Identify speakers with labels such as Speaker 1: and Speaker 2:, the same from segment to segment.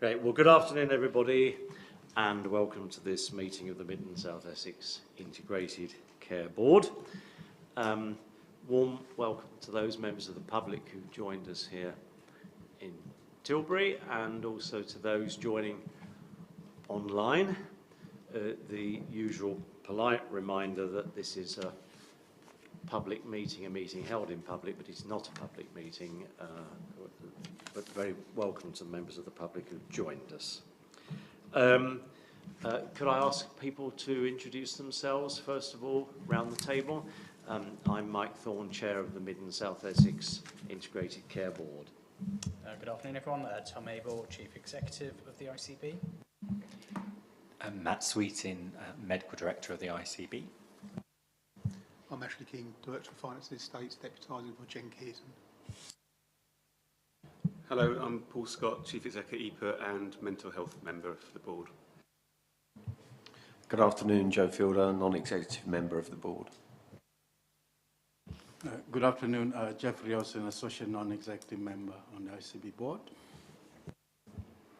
Speaker 1: Great. Well, good afternoon, everybody, and welcome to this meeting of the Mid and South Essex Integrated Care Board. Warm welcome to those members of the public who joined us here in Tilbury, and also to those joining online. The usual polite reminder that this is a public meeting, a meeting held in public, but it's not a public meeting, but very welcome to the members of the public who've joined us. Could I ask people to introduce themselves, first of all, round the table? I'm Mike Thorne, Chair of the Mid and South Essex Integrated Care Board.
Speaker 2: Good afternoon, everyone. Tom Abel, Chief Executive of the ICB.
Speaker 3: Matt Sweetin, Medical Director of the ICB.
Speaker 4: I'm Ashley King, Director of Finance and Estates, deputising for Jen Keaton.
Speaker 5: Hello, I'm Paul Scott, Chief Executive EPA and Mental Health Member of the Board.
Speaker 6: Good afternoon, Joe Fielder, Non-Executive Member of the Board.
Speaker 7: Good afternoon, Jeffrey Olsen, Associate Non-Executive Member on the ICB Board.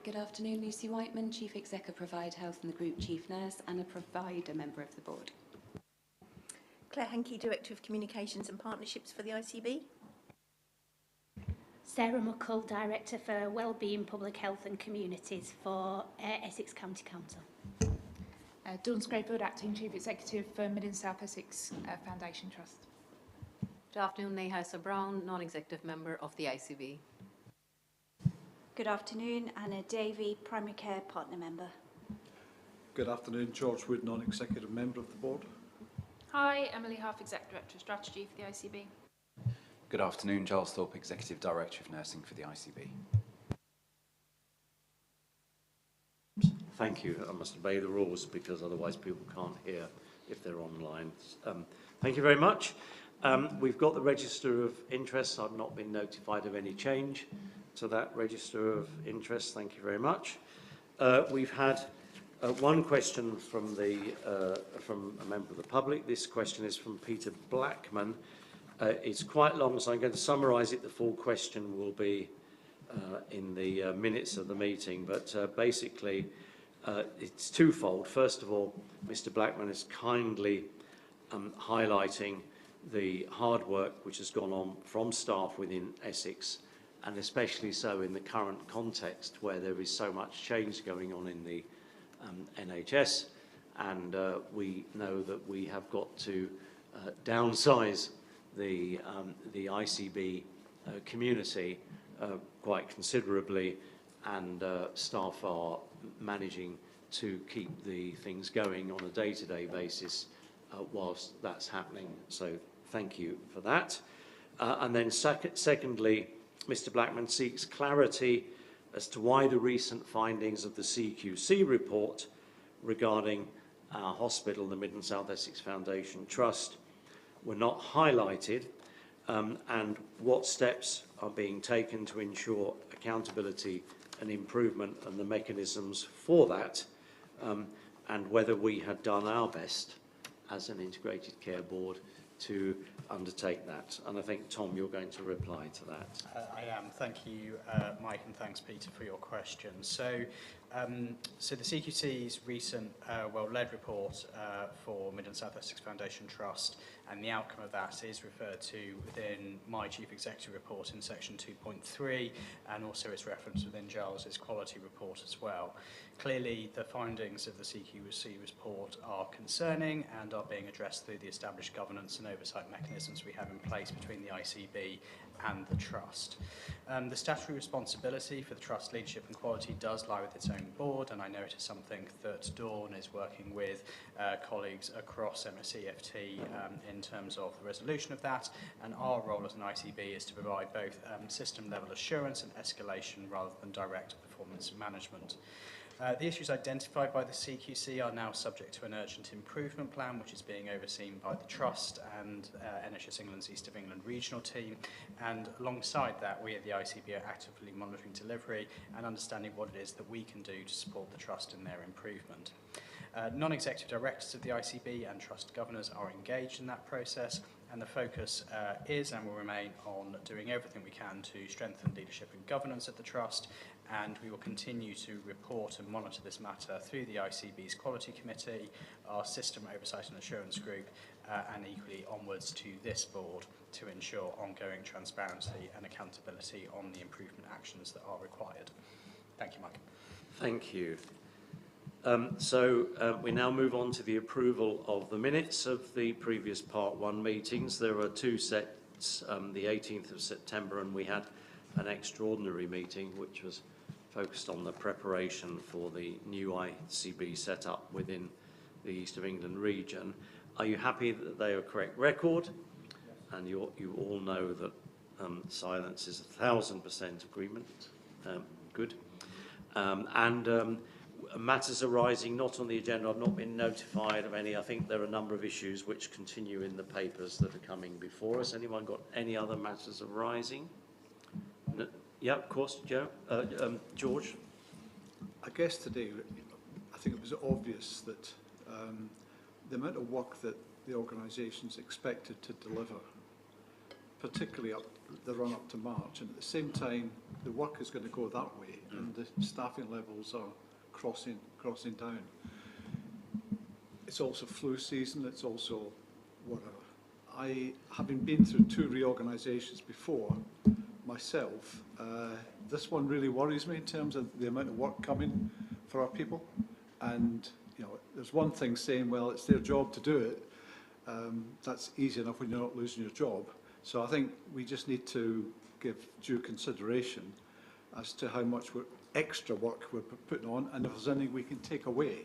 Speaker 8: Good afternoon, Lucy Whiteman, Chief Exec of Provide Health and the Group Chief Nurse and a Provider Member of the Board.
Speaker 9: Claire Hankey, Director of Communications and Partnerships for the ICB.
Speaker 10: Sarah Muckle, Director for Wellbeing, Public Health and Communities for Essex County Council.
Speaker 11: Dawn Scrapewood, Acting Chief Executive for Mid and South Essex Foundation Trust.
Speaker 12: Good afternoon, Nehasa Brown, Non-Executive Member of the ICB.
Speaker 13: Good afternoon, Anna Davey, Primary Care Partner Member.
Speaker 14: Good afternoon, George Wood, Non-Executive Member of the Board.
Speaker 15: Hi, Emily Half, Exec Director of Strategy for the ICB.
Speaker 16: Good afternoon, Giles Thorpe, Executive Director of Nursing for the ICB.
Speaker 1: Thank you. I must obey the rules because otherwise people can't hear if they're online. Thank you very much. We've got the register of interests. I've not been notified of any change to that register of interest. Thank you very much. We've had one question from a member of the public. This question is from Peter Blackman. It's quite long, so I'm going to summarise it. The full question will be in the minutes of the meeting, but basically it's twofold. First of all, Mr. Blackman is kindly highlighting the hard work which has gone on from staff within Essex, and especially so in the current context where there is so much change going on in the NHS, and we know that we have got to downsize the ICB community quite considerably, and staff are managing to keep the things going on a day-to-day basis whilst that's happening. So thank you for that. And then secondly, Mr. Blackman seeks clarity as to why the recent findings of the CQC report regarding our hospital, the Mid and South Essex Foundation Trust, were not highlighted, and what steps are being taken to ensure accountability and improvement and the mechanisms for that, and whether we had done our best as an integrated care board to undertake that. And I think, Tom, you're going to reply to that.
Speaker 2: I am. Thank you, Mike, and thanks, Peter, for your question. So the CQC's recent well-led report for Mid and South Essex Foundation Trust, and the outcome of that is referred to within my Chief Executive report in section 2.3, and also it's referenced within Giles's quality report as well. Clearly, the findings of the CQC report are concerning and are being addressed through the established governance and oversight mechanisms we have in place between the ICB and the Trust. The statutory responsibility for the Trust leadership and quality does lie with its own board, and I know it is something that Dawn is working with colleagues across MSEFT in terms of the resolution of that, and our role as an ICB is to provide both system level assurance and escalation rather than direct performance management. The issues identified by the CQC are now subject to an urgent improvement plan, which is being overseen by the Trust and NHS England's East of England regional team. And alongside that, we at the ICB are actively monitoring delivery and understanding what it is that we can do to support the Trust in their improvement. Non-executive directors of the ICB and Trust governors are engaged in that process, and the focus is and will remain on doing everything we can to strengthen leadership and governance at the Trust, and we will continue to report and monitor this matter through the ICB's Quality Committee, our System Oversight and Assurance Group, and equally onwards to this board to ensure ongoing transparency and accountability on the improvement actions that are required. Thank you, Mike.
Speaker 1: Thank you. We now move on to the approval of the minutes of the previous Part 1 meetings. There are two sets, the 18th of September, and we had an extraordinary meeting which was focused on the preparation for the new ICB set up within the East of England region. Are you happy that they are correct record? And you all know that silence is 1,000% agreement. Good. Matters arising not on the agenda, I've not been notified of any. I think there are a number of issues which continue in the papers that are coming before us. Anyone got any other matters arising? No? Yeah, of course, Joe. George?
Speaker 14: I guess today, I think it was obvious that the amount of work that the organisation's expected to deliver, particularly up the run up to March, and at the same time, the work is going to go that way, and the staffing levels are crossing down. It's also flu season, it's also whatever. Having been through two reorganisations before myself, this one really worries me in terms of the amount of work coming for our people. And you know, there's one thing saying, well, it's their job to do it. That's easy enough when you're not losing your job. So I think we just need to give due consideration as to how much extra work we're putting on, and if there's anything we can take away,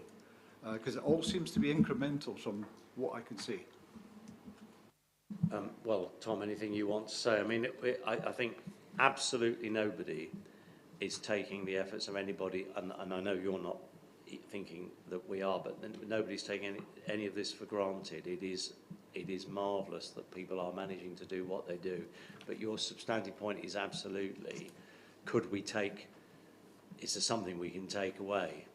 Speaker 14: because it all seems to be incremental from what I can see.
Speaker 1: Well, Tom, anything you want to say? I mean, I think absolutely nobody is taking the efforts of anybody, and I know you're not thinking that we are, but nobody's taking any of this for granted. It is marvellous that people are managing to do what they do, but your substantive point is absolutely, could we take, is there something we can take away?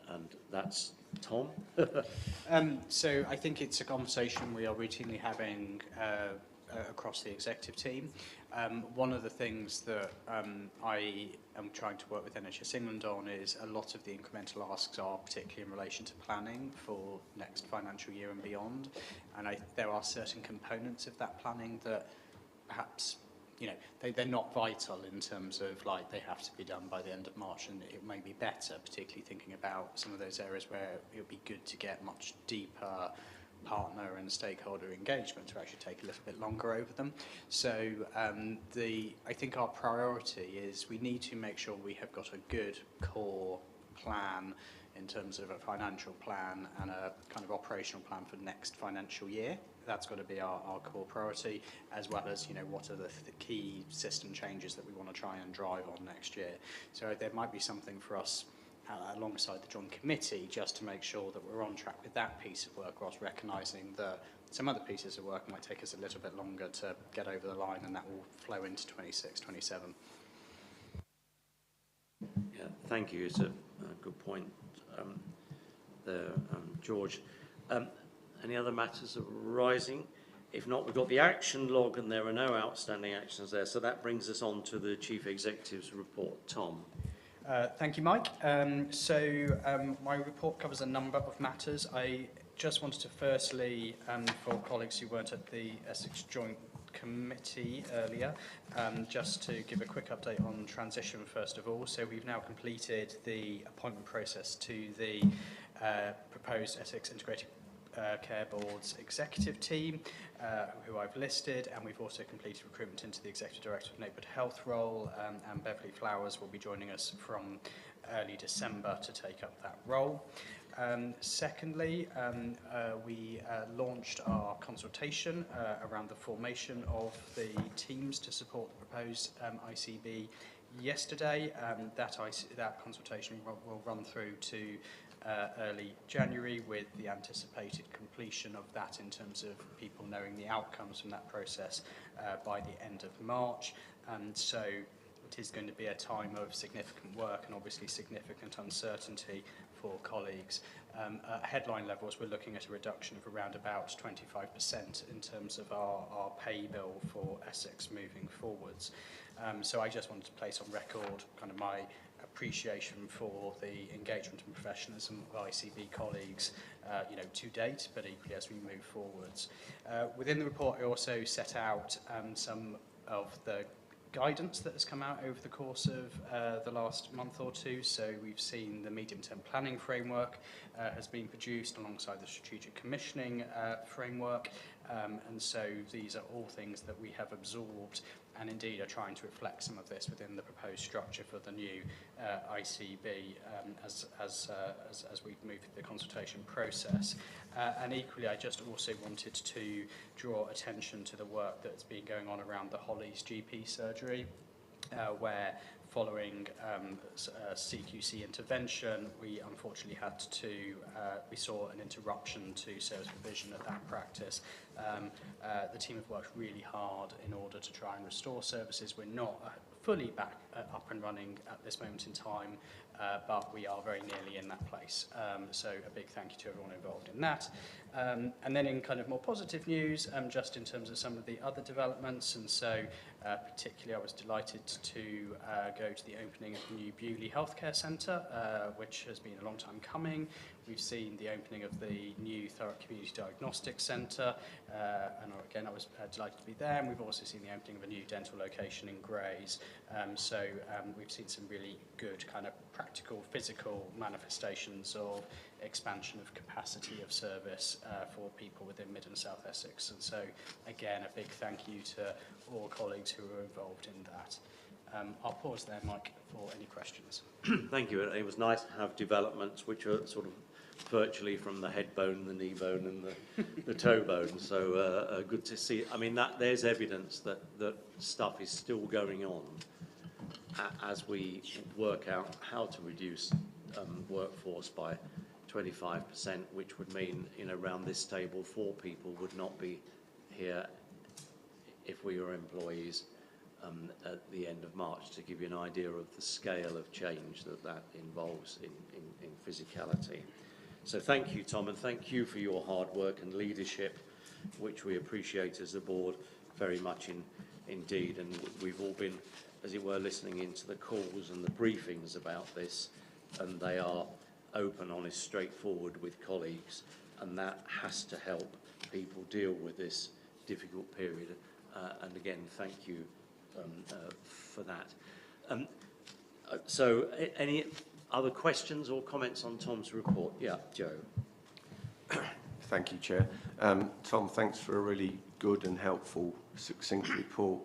Speaker 1: And that's Tom.
Speaker 2: So I think it's a conversation we are routinely having across the executive team. One of the things that I am trying to work with NHS England on is a lot of the incremental asks are particularly in relation to planning for next financial year and beyond. And there are certain components of that planning that perhaps, you know, they're not vital in terms of like they have to be done by the end of March, and it may be better, particularly thinking about some of those areas where it would be good to get much deeper partner and stakeholder engagement to actually take a little bit longer over them. So I think our priority is we need to make sure we have got a good core plan in terms of a financial plan and a kind of operational plan for next financial year. That's got to be our core priority, as well as, you know, what are the key system changes that we want to try and drive on next year. So there might be something for us alongside the joint committee just to make sure that we're on track with that piece of work, whilst recognising that some other pieces of work might take us a little bit longer to get over the line, and that will flow into 26, 27.
Speaker 1: Yeah, thank you. It's a good point there, George. Any other matters arising? If not, we've got the action log and there are no outstanding actions there. So that brings us on to the Chief Executive's report. Tom.
Speaker 2: Thank you, Mike. My report covers a number of matters. I just wanted to firstly, for colleagues who weren't at the Essex Joint Committee earlier, just to give a quick update on transition first of all. So we've now completed the appointment process to the proposed Essex Integrated Care Board's executive team, who I've listed, and we've also completed recruitment into the Executive Director of Neighbourhood Health role, and Beverly Flowers will be joining us from early December to take up that role. Secondly, we launched our consultation around the formation of the teams to support the proposed ICB yesterday. That consultation will run through to early January, with the anticipated completion of that in terms of people knowing the outcomes from that process by the end of March. And so it is going to be a time of significant work and obviously significant uncertainty for colleagues. At headline levels, we're looking at a reduction of around about 25% in terms of our pay bill for Essex moving forwards. So I just wanted to place on record kind of my appreciation for the engagement and professionalism of ICB colleagues, to date, but equally as we move forwards. Within the report, I also set out some of the guidance that has come out over the course of the last month or two. So we've seen the medium-term planning framework has been produced alongside the strategic commissioning framework, and so these are all things that we have absorbed and indeed are trying to reflect some of this within the proposed structure for the new ICB as we move through the consultation process. And equally, I just also wanted to draw attention to the work that's been going on around the Holly's GP surgery, where following CQC intervention, we unfortunately had to, we saw an interruption to service provision at that practice. The team have worked really hard in order to try and restore services. We're not fully back up and running at this moment in time, but we are very nearly in that place. So a big thank you to everyone involved in that. And then in kind of more positive news, just in terms of some of the other developments, and so particularly I was delighted to go to the opening of the new Bewley Healthcare Centre, which has been a long time coming. We've seen the opening of the new Thurrock Community Diagnostics Centre, and again I was delighted to be there, and we've also seen the opening of a new dental location in Grays. So we've seen some really good kind of practical, physical manifestations of expansion of capacity of service for people within Mid and South Essex. And so again, a big thank you to all colleagues who were involved in that. I'll pause there, Mike, for any questions.
Speaker 1: Thank you. It was nice to have developments which are sort of virtually from the head bone, the knee bone and the toe bone. So good to see. I mean, there's evidence that stuff is still going on as we work out how to reduce workforce by 25%, which would mean, around this table, 4 people would not be here if we were employees at the end of March, to give you an idea of the scale of change that involves in physicality. So thank you, Tom, and thank you for your hard work and leadership, which we appreciate as a board very much indeed. And we've all been, as it were, listening into the calls and the briefings about this, and they are open, honest, straightforward with colleagues, and that has to help people deal with this difficult period. And again, thank you for that. So any other questions or comments on Tom's report? Yeah, Joe.
Speaker 6: Thank you, Chair. Tom, thanks for a really good and helpful, succinct report,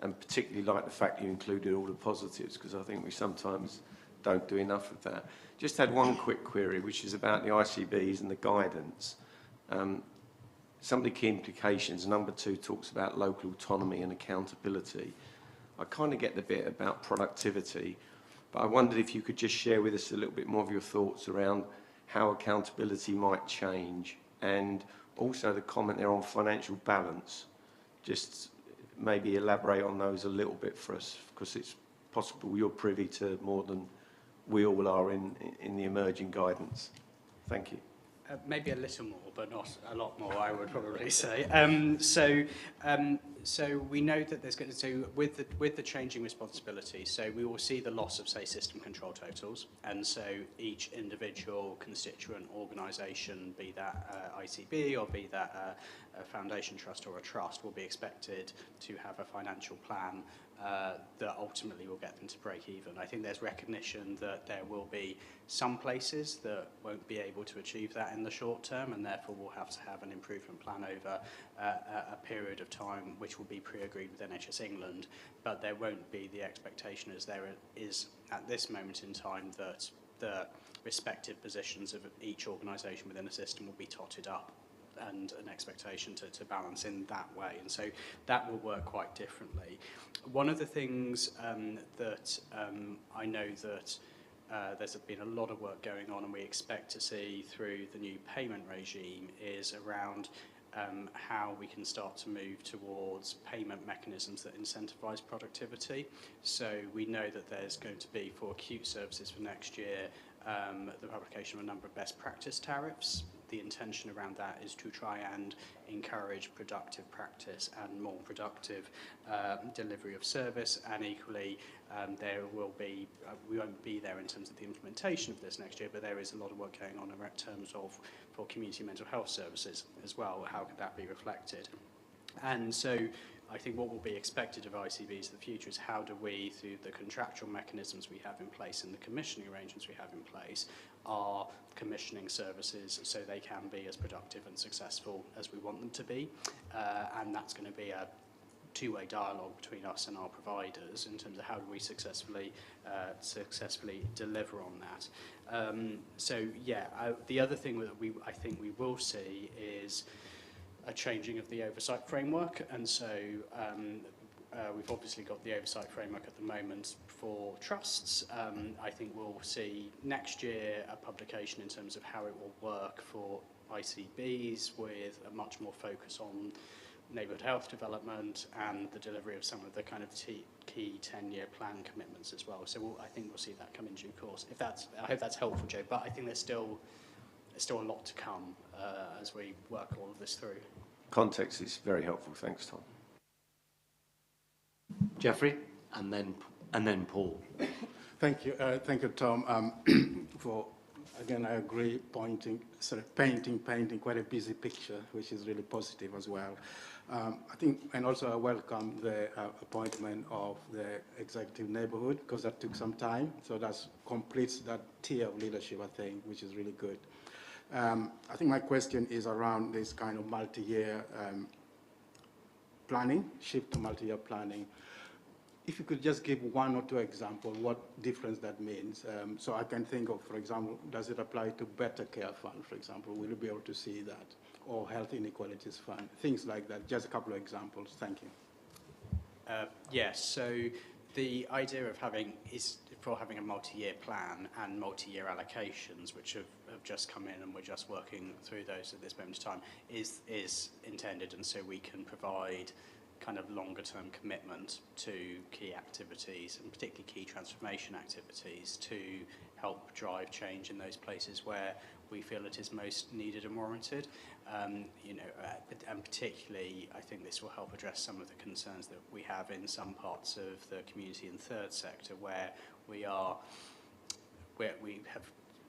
Speaker 6: and particularly like the fact you included all the positives, because I think we sometimes don't do enough of that. Just had one quick query, which is about the ICBs and the guidance. Some of the key implications, number 2 talks about local autonomy and accountability. I kind of get the bit about productivity, but I wondered if you could just share with us a little bit more of your thoughts around how accountability might change, and also the comment there on financial balance. Just maybe elaborate on those a little bit for us, because it's possible you're privy to more than we all are in the emerging guidance. Thank you.
Speaker 2: Maybe a little more, but not a lot more, I would probably say. So we know that there's going to, so with the changing responsibility, so we will see the loss of, say, system control totals, and so each individual constituent organisation, be that ICB or be that a foundation trust or a trust, will be expected to have a financial plan that ultimately will get them to break even. I think there's recognition that there will be some places that won't be able to achieve that in the short term, and therefore will have to have an improvement plan over a period of time which will be pre-agreed with NHS England, but there won't be the expectation, as there is at this moment in time, that the respective positions of each organisation within a system will be totted up, and an expectation to balance in that way. And so that will work quite differently. One of the things that I know that there's been a lot of work going on, and we expect to see through the new payment regime, is around how we can start to move towards payment mechanisms that incentivise productivity. So we know that there's going to be, for acute services for next year, the publication of a number of best practice tariffs. The intention around that is to try and encourage productive practice and more productive delivery of service, and equally there will be, we won't be there in terms of the implementation of this next year, but there is a lot of work going on in terms of for community mental health services as well. How could that be reflected? And so I think what will be expected of ICBs in the future is how do we, through the contractual mechanisms we have in place and the commissioning arrangements we have in place, are commissioning services so they can be as productive and successful as we want them to be. And that's going to be a two-way dialogue between us and our providers in terms of how do we successfully deliver on that. So yeah, the other thing that I think we will see is a changing of the oversight framework, and so we've obviously got the oversight framework at the moment for trusts. I think we'll see next year a publication in terms of how it will work for ICBs, with a much more focus on neighbourhood health development and the delivery of some of the kind of key 10-year plan commitments as well. So I think we'll see that come in due course. I hope that's helpful, Joe, but I think there's still a lot to come as we work all of this through.
Speaker 6: Context is very helpful. Thanks, Tom.
Speaker 1: Jeffrey, and then Paul.
Speaker 7: Thank you, Tom. Again, I agree. Painting quite a busy picture, which is really positive as well. I think, and also I welcome the appointment of the executive neighbourhood, because that took some time. So that completes that tier of leadership, I think, which is really good. I think my question is around this kind of multi-year planning, shift to multi-year planning. If you could just give one or two examples, what difference that means. So I can think of, for example, does it apply to Better Care Fund, for example? Will you be able to see that? Or Health Inequalities Fund, things like that. Just a couple of examples. Thank you.
Speaker 2: Yes, so the idea of having a multi-year plan and multi-year allocations, which have just come in and we're just working through those at this moment in time, is intended, and so we can provide kind of longer term commitment to key activities, and particularly key transformation activities, to help drive change in those places where we feel it is most needed and warranted. And particularly, I think this will help address some of the concerns that we have in some parts of the community and third sector, where we have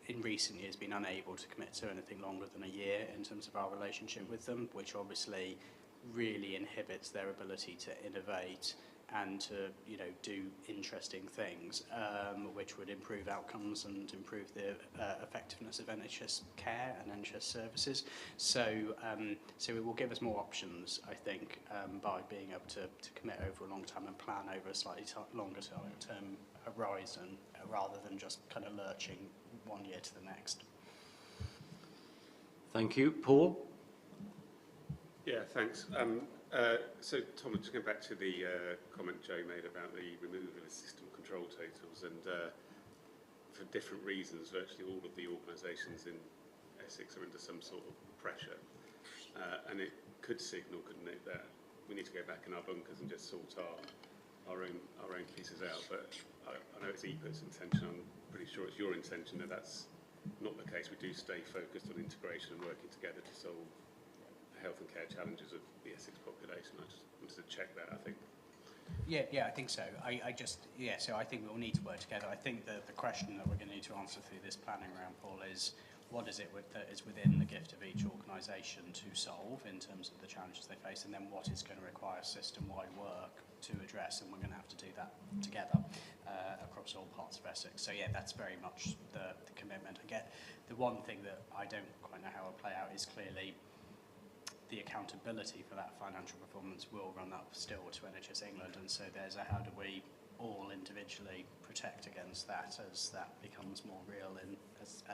Speaker 2: in recent years been unable to commit to anything longer than a year in terms of our relationship with them, which obviously really inhibits their ability to innovate and to do interesting things, which would improve outcomes and improve the effectiveness of NHS care and NHS services. So it will give us more options, I think, by being able to commit over a long time and plan over a slightly longer term horizon, rather than just kind of lurching one year to the next.
Speaker 1: Thank you. Paul?
Speaker 5: Yeah, thanks. So, Tom, just going back to the comment Joe made about the removal of system control totals, and for different reasons, virtually all of the organisations in Essex are under some sort of pressure, and it could signal, couldn't it, that we need to go back in our bunkers and just sort our own pieces out. But I know it's EPA's intention. I'm pretty sure it's your intention that that's not the case. We do stay focused on integration and working together to solve health and care challenges of the Essex population. I just wanted to check that, I think.
Speaker 2: Yeah, I think so. So I think we'll need to work together. I think that the question that we're going to need to answer through this planning round, Paul, is what is it that is within the gift of each organisation to solve in terms of the challenges they face, and then what is going to require system-wide work to address, and we're going to have to do that together across all parts of Essex. So yeah, that's very much the commitment. I get the one thing that I don't quite know how it'll play out is clearly the accountability for that financial performance will run up still to NHS England, and so there's a how do we all individually protect against that as that becomes more real and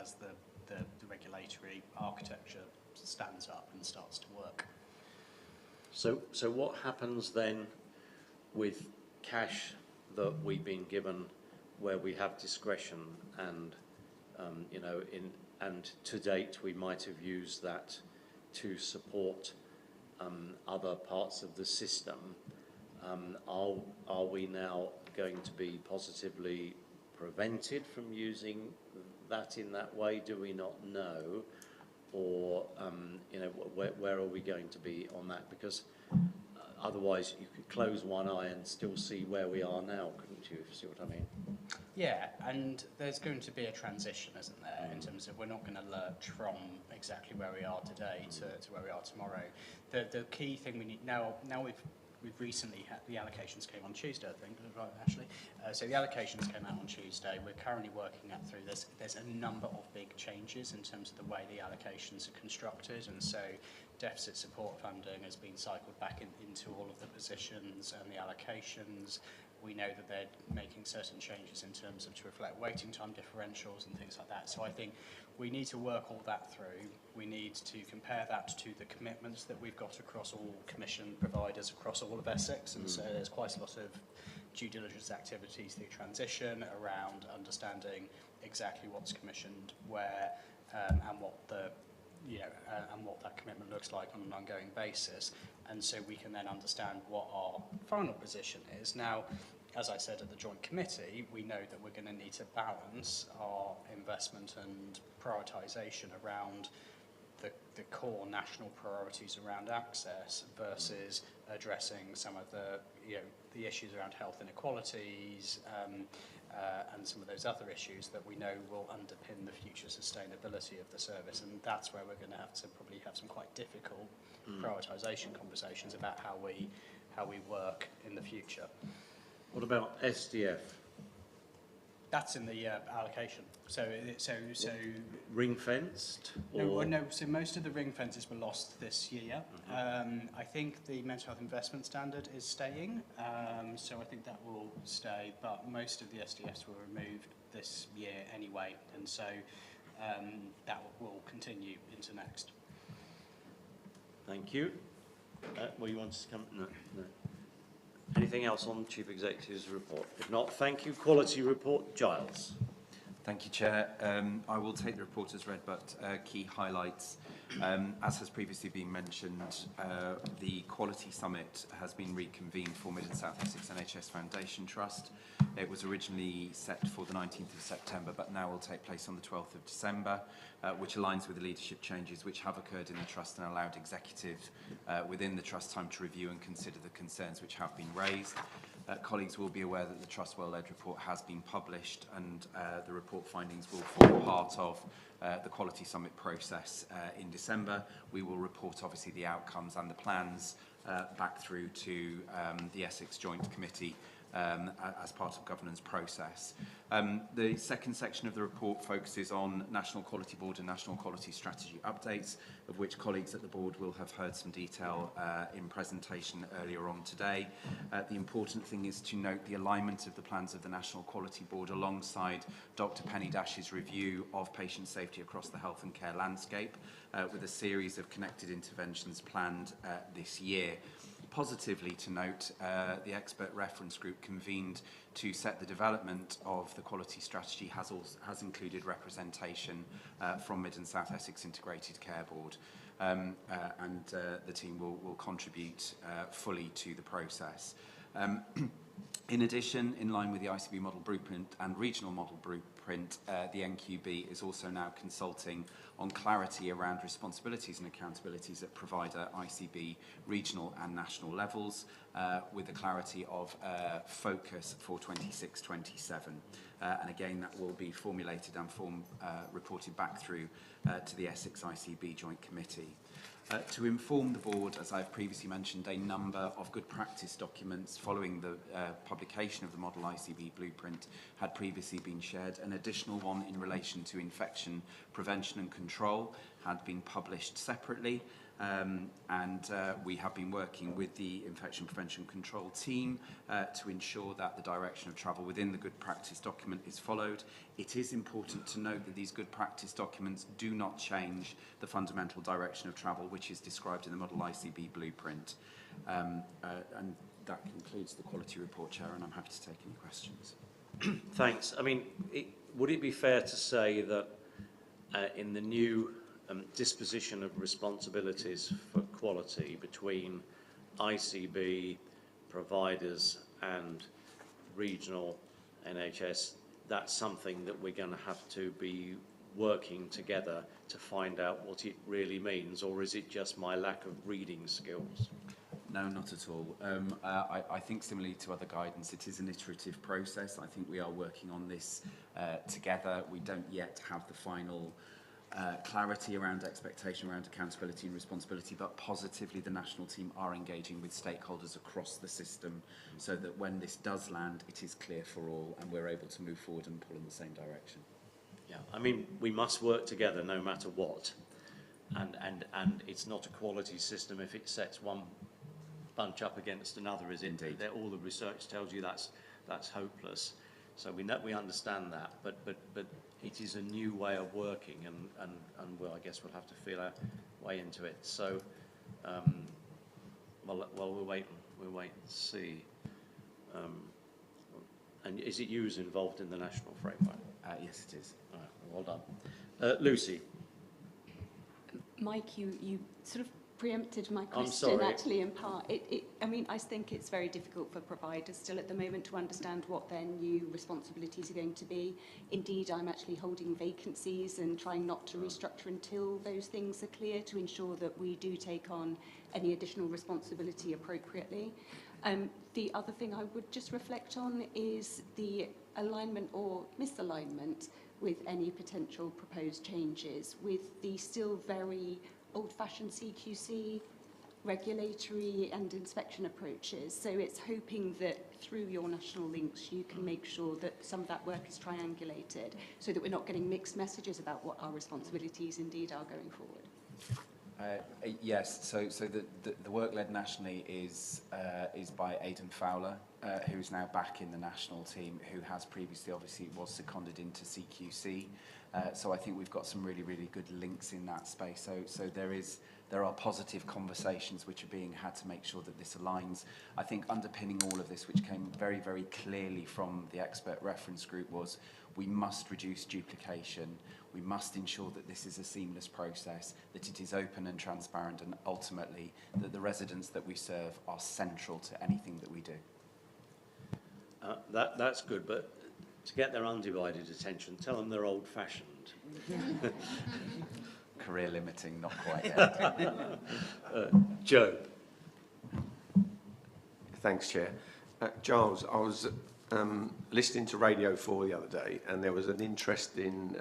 Speaker 2: as the regulatory architecture stands up and starts to work.
Speaker 1: So what happens then with cash that we've been given where we have discretion, and and to date we might have used that to support other parts of the system? Are we now going to be positively prevented from using that in that way? Do we not know? Or, you know, where are we going to be on that? Because otherwise you could close one eye and still see where we are now, couldn't you, if you see what I mean?
Speaker 2: Yeah, and there's going to be a transition, isn't there, in terms of we're not going to lurch from exactly where we are today to where we are tomorrow. The key thing we need now we've recently had the allocations came on Tuesday, I think, right, Ashley? So the allocations came out on Tuesday. We're currently working out through this. There's a number of big changes in terms of the way the allocations are constructed, and so deficit support funding has been cycled back into all of the positions and the allocations. We know that they're making certain changes in terms of to reflect waiting time differentials and things like that. So I think we need to work all that through. We need to compare that to the commitments that we've got across all commission providers across all of Essex. And so there's quite a lot of due diligence activities through transition around understanding exactly what's commissioned where and what the and what that commitment looks like on an ongoing basis, and so we can then understand what our final position is. Now, as I said at the joint committee, we know that we're going to need to balance our investment and prioritisation around the core national priorities around access versus addressing some of the issues around health inequalities and some of those other issues that we know will underpin the future sustainability of the service. And that's where we're going to have to probably have some quite difficult prioritisation conversations about how we work in the future.
Speaker 1: What about SDF?
Speaker 2: That's in the allocation. So
Speaker 1: ring fenced?
Speaker 2: No. So most of the ring fences were lost this year. I think the mental health investment standard is staying. So I think that will stay. But most of the SDFs were removed this year anyway, and so that will continue into next.
Speaker 1: Thank you. Well, you want to come? No. Anything else on Chief Executive's report? If not, thank you. Quality report, Giles.
Speaker 16: Thank you, Chair. I will take the report as read, but key highlights. As has previously been mentioned, the Quality Summit has been reconvened for Mid and South Essex NHS Foundation Trust. It was originally set for the 19th of September, but now will take place on the 12th of December, which aligns with the leadership changes which have occurred in the Trust and allowed executive within the Trust time to review and consider the concerns which have been raised. Colleagues will be aware that the Trust Well-Led report has been published, and the report findings will form part of the Quality Summit process in December. We will report obviously the outcomes and the plans back through to the Essex Joint Committee as part of governance process. The second section of the report focuses on National Quality Board and National Quality Strategy updates, of which colleagues at the board will have heard some detail in presentation earlier on today. The important thing is to note the alignment of the plans of the National Quality Board alongside Dr. Penny Dash's review of patient safety across the health and care landscape, with a series of connected interventions planned this year. Positively to note, the expert reference group convened to set the development of the quality strategy has included representation from Mid and South Essex Integrated Care Board, and the team will contribute fully to the process. In addition, in line with the ICB model blueprint and regional model blueprint, the NQB is also now consulting on clarity around responsibilities and accountabilities at provider, ICB, regional and national levels, with the clarity of focus for 26-27. And again, that will be formulated and reported back through to the Essex ICB Joint Committee. To inform the board, as I've previously mentioned, a number of good practice documents following the publication of the Model ICB Blueprint had previously been shared. An additional one in relation to infection prevention and control had been published separately. And we have been working with the Infection Prevention Control team to ensure that the direction of travel within the good practice document is followed. It is important to note that these good practice documents do not change the fundamental direction of travel which is described in the Model ICB Blueprint. And that concludes the quality report, Chair, and I'm happy to take any questions.
Speaker 1: Thanks. I mean, would it be fair to say that in the new disposition of responsibilities for quality between ICB, providers and regional NHS, that's something that we're going to have to be working together to find out what it really means, or is it just my lack of reading skills?
Speaker 16: No, not at all. I think similarly to other guidance, it is an iterative process. I think we are working on this together. We don't yet have the final clarity around expectation, around accountability and responsibility, but positively the national team are engaging with stakeholders across the system so that when this does land, it is clear for all and we're able to move forward and pull in the same direction.
Speaker 1: Yeah, I mean, we must work together no matter what. And it's not a quality system if it sets one bunch up against another, is it?
Speaker 16: Indeed.
Speaker 1: All the research tells you that's hopeless. So we understand that, but it is a new way of working, and well, I guess we'll have to feel our way into it. So, well, we'll wait and see. And is it you who's involved in the national framework?
Speaker 16: Yes, it is.
Speaker 1: All right, well done. Lucy.
Speaker 8: Mike, you sort of preempted my
Speaker 1: I'm
Speaker 8: question
Speaker 1: sorry.
Speaker 8: actually in part. I mean, I think it's very difficult for providers still at the moment to understand what their new responsibilities are going to be. Indeed, I'm actually holding vacancies and trying not to restructure until those things are clear to ensure that we do take on any additional responsibility appropriately. The other thing I would just reflect on is the alignment or misalignment with any potential proposed changes with the still very old-fashioned CQC regulatory and inspection approaches. So it's hoping that through your national links you can make sure that some of that work is triangulated so that we're not getting mixed messages about what our responsibilities indeed are going forward.
Speaker 16: Yes, so the work led nationally is by Aidan Fowler, who's now back in the national team, who has previously obviously was seconded into CQC. So I think we've got some really, really good links in that space. So there are positive conversations which are being had to make sure that this aligns. I think underpinning all of this, which came very, very clearly from the expert reference group, was we must reduce duplication. We must ensure that this is a seamless process, that it is open and transparent, and ultimately that the residents that we serve are central to anything that we do.
Speaker 1: That's good, but to get their undivided attention, tell them they're old-fashioned.
Speaker 16: Career limiting, not quite yet.
Speaker 1: Joe.
Speaker 6: Thanks, Chair. Giles, I was listening to Radio 4 the other day, and there was an interesting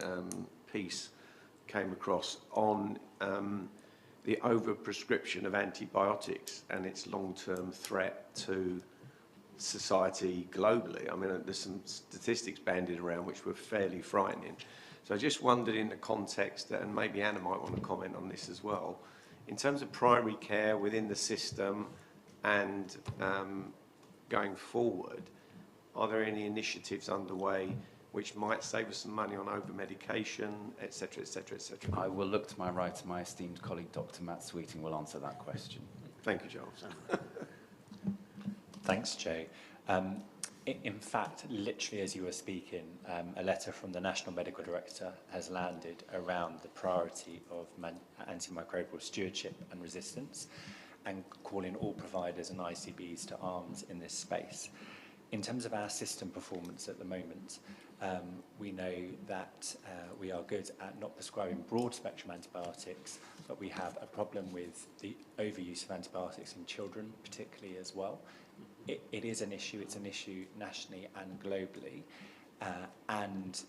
Speaker 6: piece came across on the overprescription of antibiotics and its long-term threat to society globally. I mean, there's some statistics bandied around which were fairly frightening. So I just wondered in the context, and maybe Anna might want to comment on this as well, in terms of primary care within the system and going forward, are there any initiatives underway which might save us some money on over-medication, et cetera, et cetera, et cetera?
Speaker 3: I will look to my right, and my esteemed colleague, Dr. Matt Sweeting, will answer that question.
Speaker 6: Thank you, Giles.
Speaker 3: Thanks, Joe. In fact, literally as you were speaking, a letter from the National Medical Director has landed around the priority of antimicrobial stewardship and resistance, and calling all providers and ICBs to arms in this space. In terms of our system performance at the moment, we know that we are good at not prescribing broad spectrum antibiotics, but we have a problem with the overuse of antibiotics in children particularly as well. It is an issue, it's an issue nationally and globally, and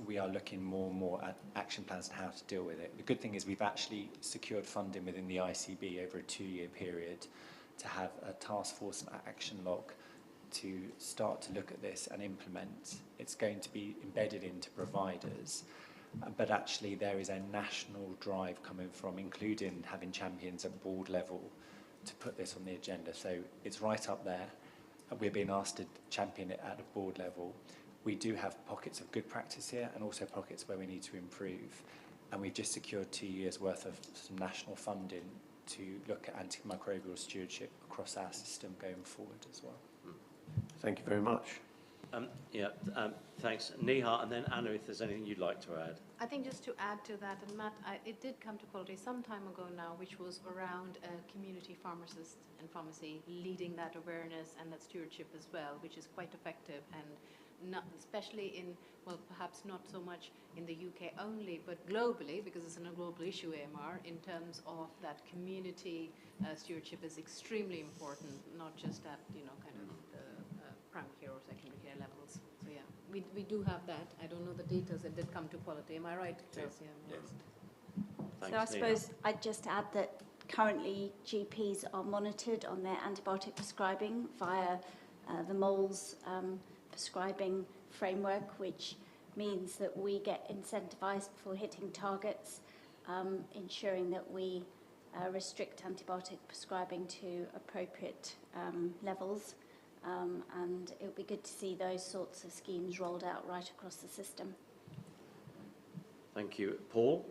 Speaker 3: we are looking more and more at action plans and how to deal with it. The good thing is we've actually secured funding within the ICB over a 2-year period to have a task force and action log to start to look at this and implement. It's going to be embedded into providers, but actually there is a national drive coming from, including having champions at board level, to put this on the agenda. So it's right up there. We're being asked to champion it at a board level. We do have pockets of good practice here and also pockets where we need to improve. And we've just secured 2 years worth of some national funding to look at antimicrobial stewardship across our system going forward as well.
Speaker 6: Thank you very much.
Speaker 1: Thanks. Neha, and then Anna, if there's anything you'd like to add.
Speaker 12: I think just to add to that, and Matt, it did come to quality some time ago now, which was around community pharmacists and pharmacy leading that awareness and that stewardship as well, which is quite effective, and not, especially in, well, perhaps not so much in the UK only, but globally, because it's a global issue, AMR, in terms of that community stewardship is extremely important, not just at, you know, kind of the primary care or secondary care levels. So yeah, we do have that. I don't know the details that did come to quality. Am I right, Chelsea?
Speaker 1: Yes.
Speaker 13: So I suppose I'd just add that currently GPs are monitored on their antibiotic prescribing via the MOLS prescribing framework, which means that we get incentivised for hitting targets, ensuring that we restrict antibiotic prescribing to appropriate levels. And it would be good to see those sorts of schemes rolled out right across the system.
Speaker 1: Thank you. Paul?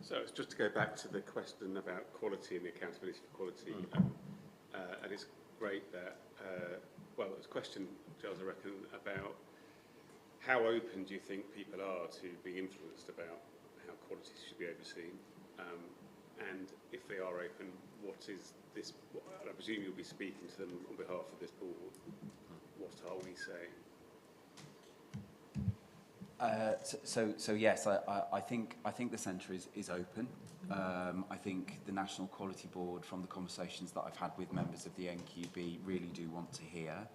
Speaker 5: So it's just to go back to the question about quality and the accountability for quality. And it's great that, well, there's a question, Giles, I reckon, about how open do you think people are to being influenced about how quality should be overseen? And if they are open, what is this? I presume you'll be speaking to them on behalf of this board. What are we saying?
Speaker 16: So yes, I think the centre is open. I think the National Quality Board, from the conversations that I've had with members of the NQB, really do want to hear.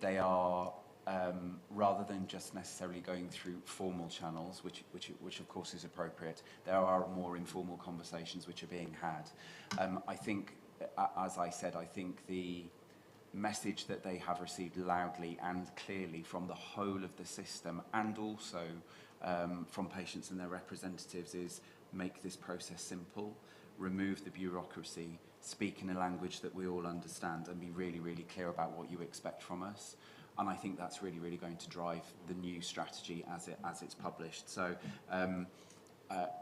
Speaker 16: They are, rather than just necessarily going through formal channels, which of course is appropriate, there are more informal conversations which are being had. I think, as I said, I think the message that they have received loudly and clearly from the whole of the system, and also from patients and their representatives, is make this process simple, remove the bureaucracy, speak in a language that we all understand, and be really, really clear about what you expect from us. And I think that's really, really going to drive the new strategy as it's published. So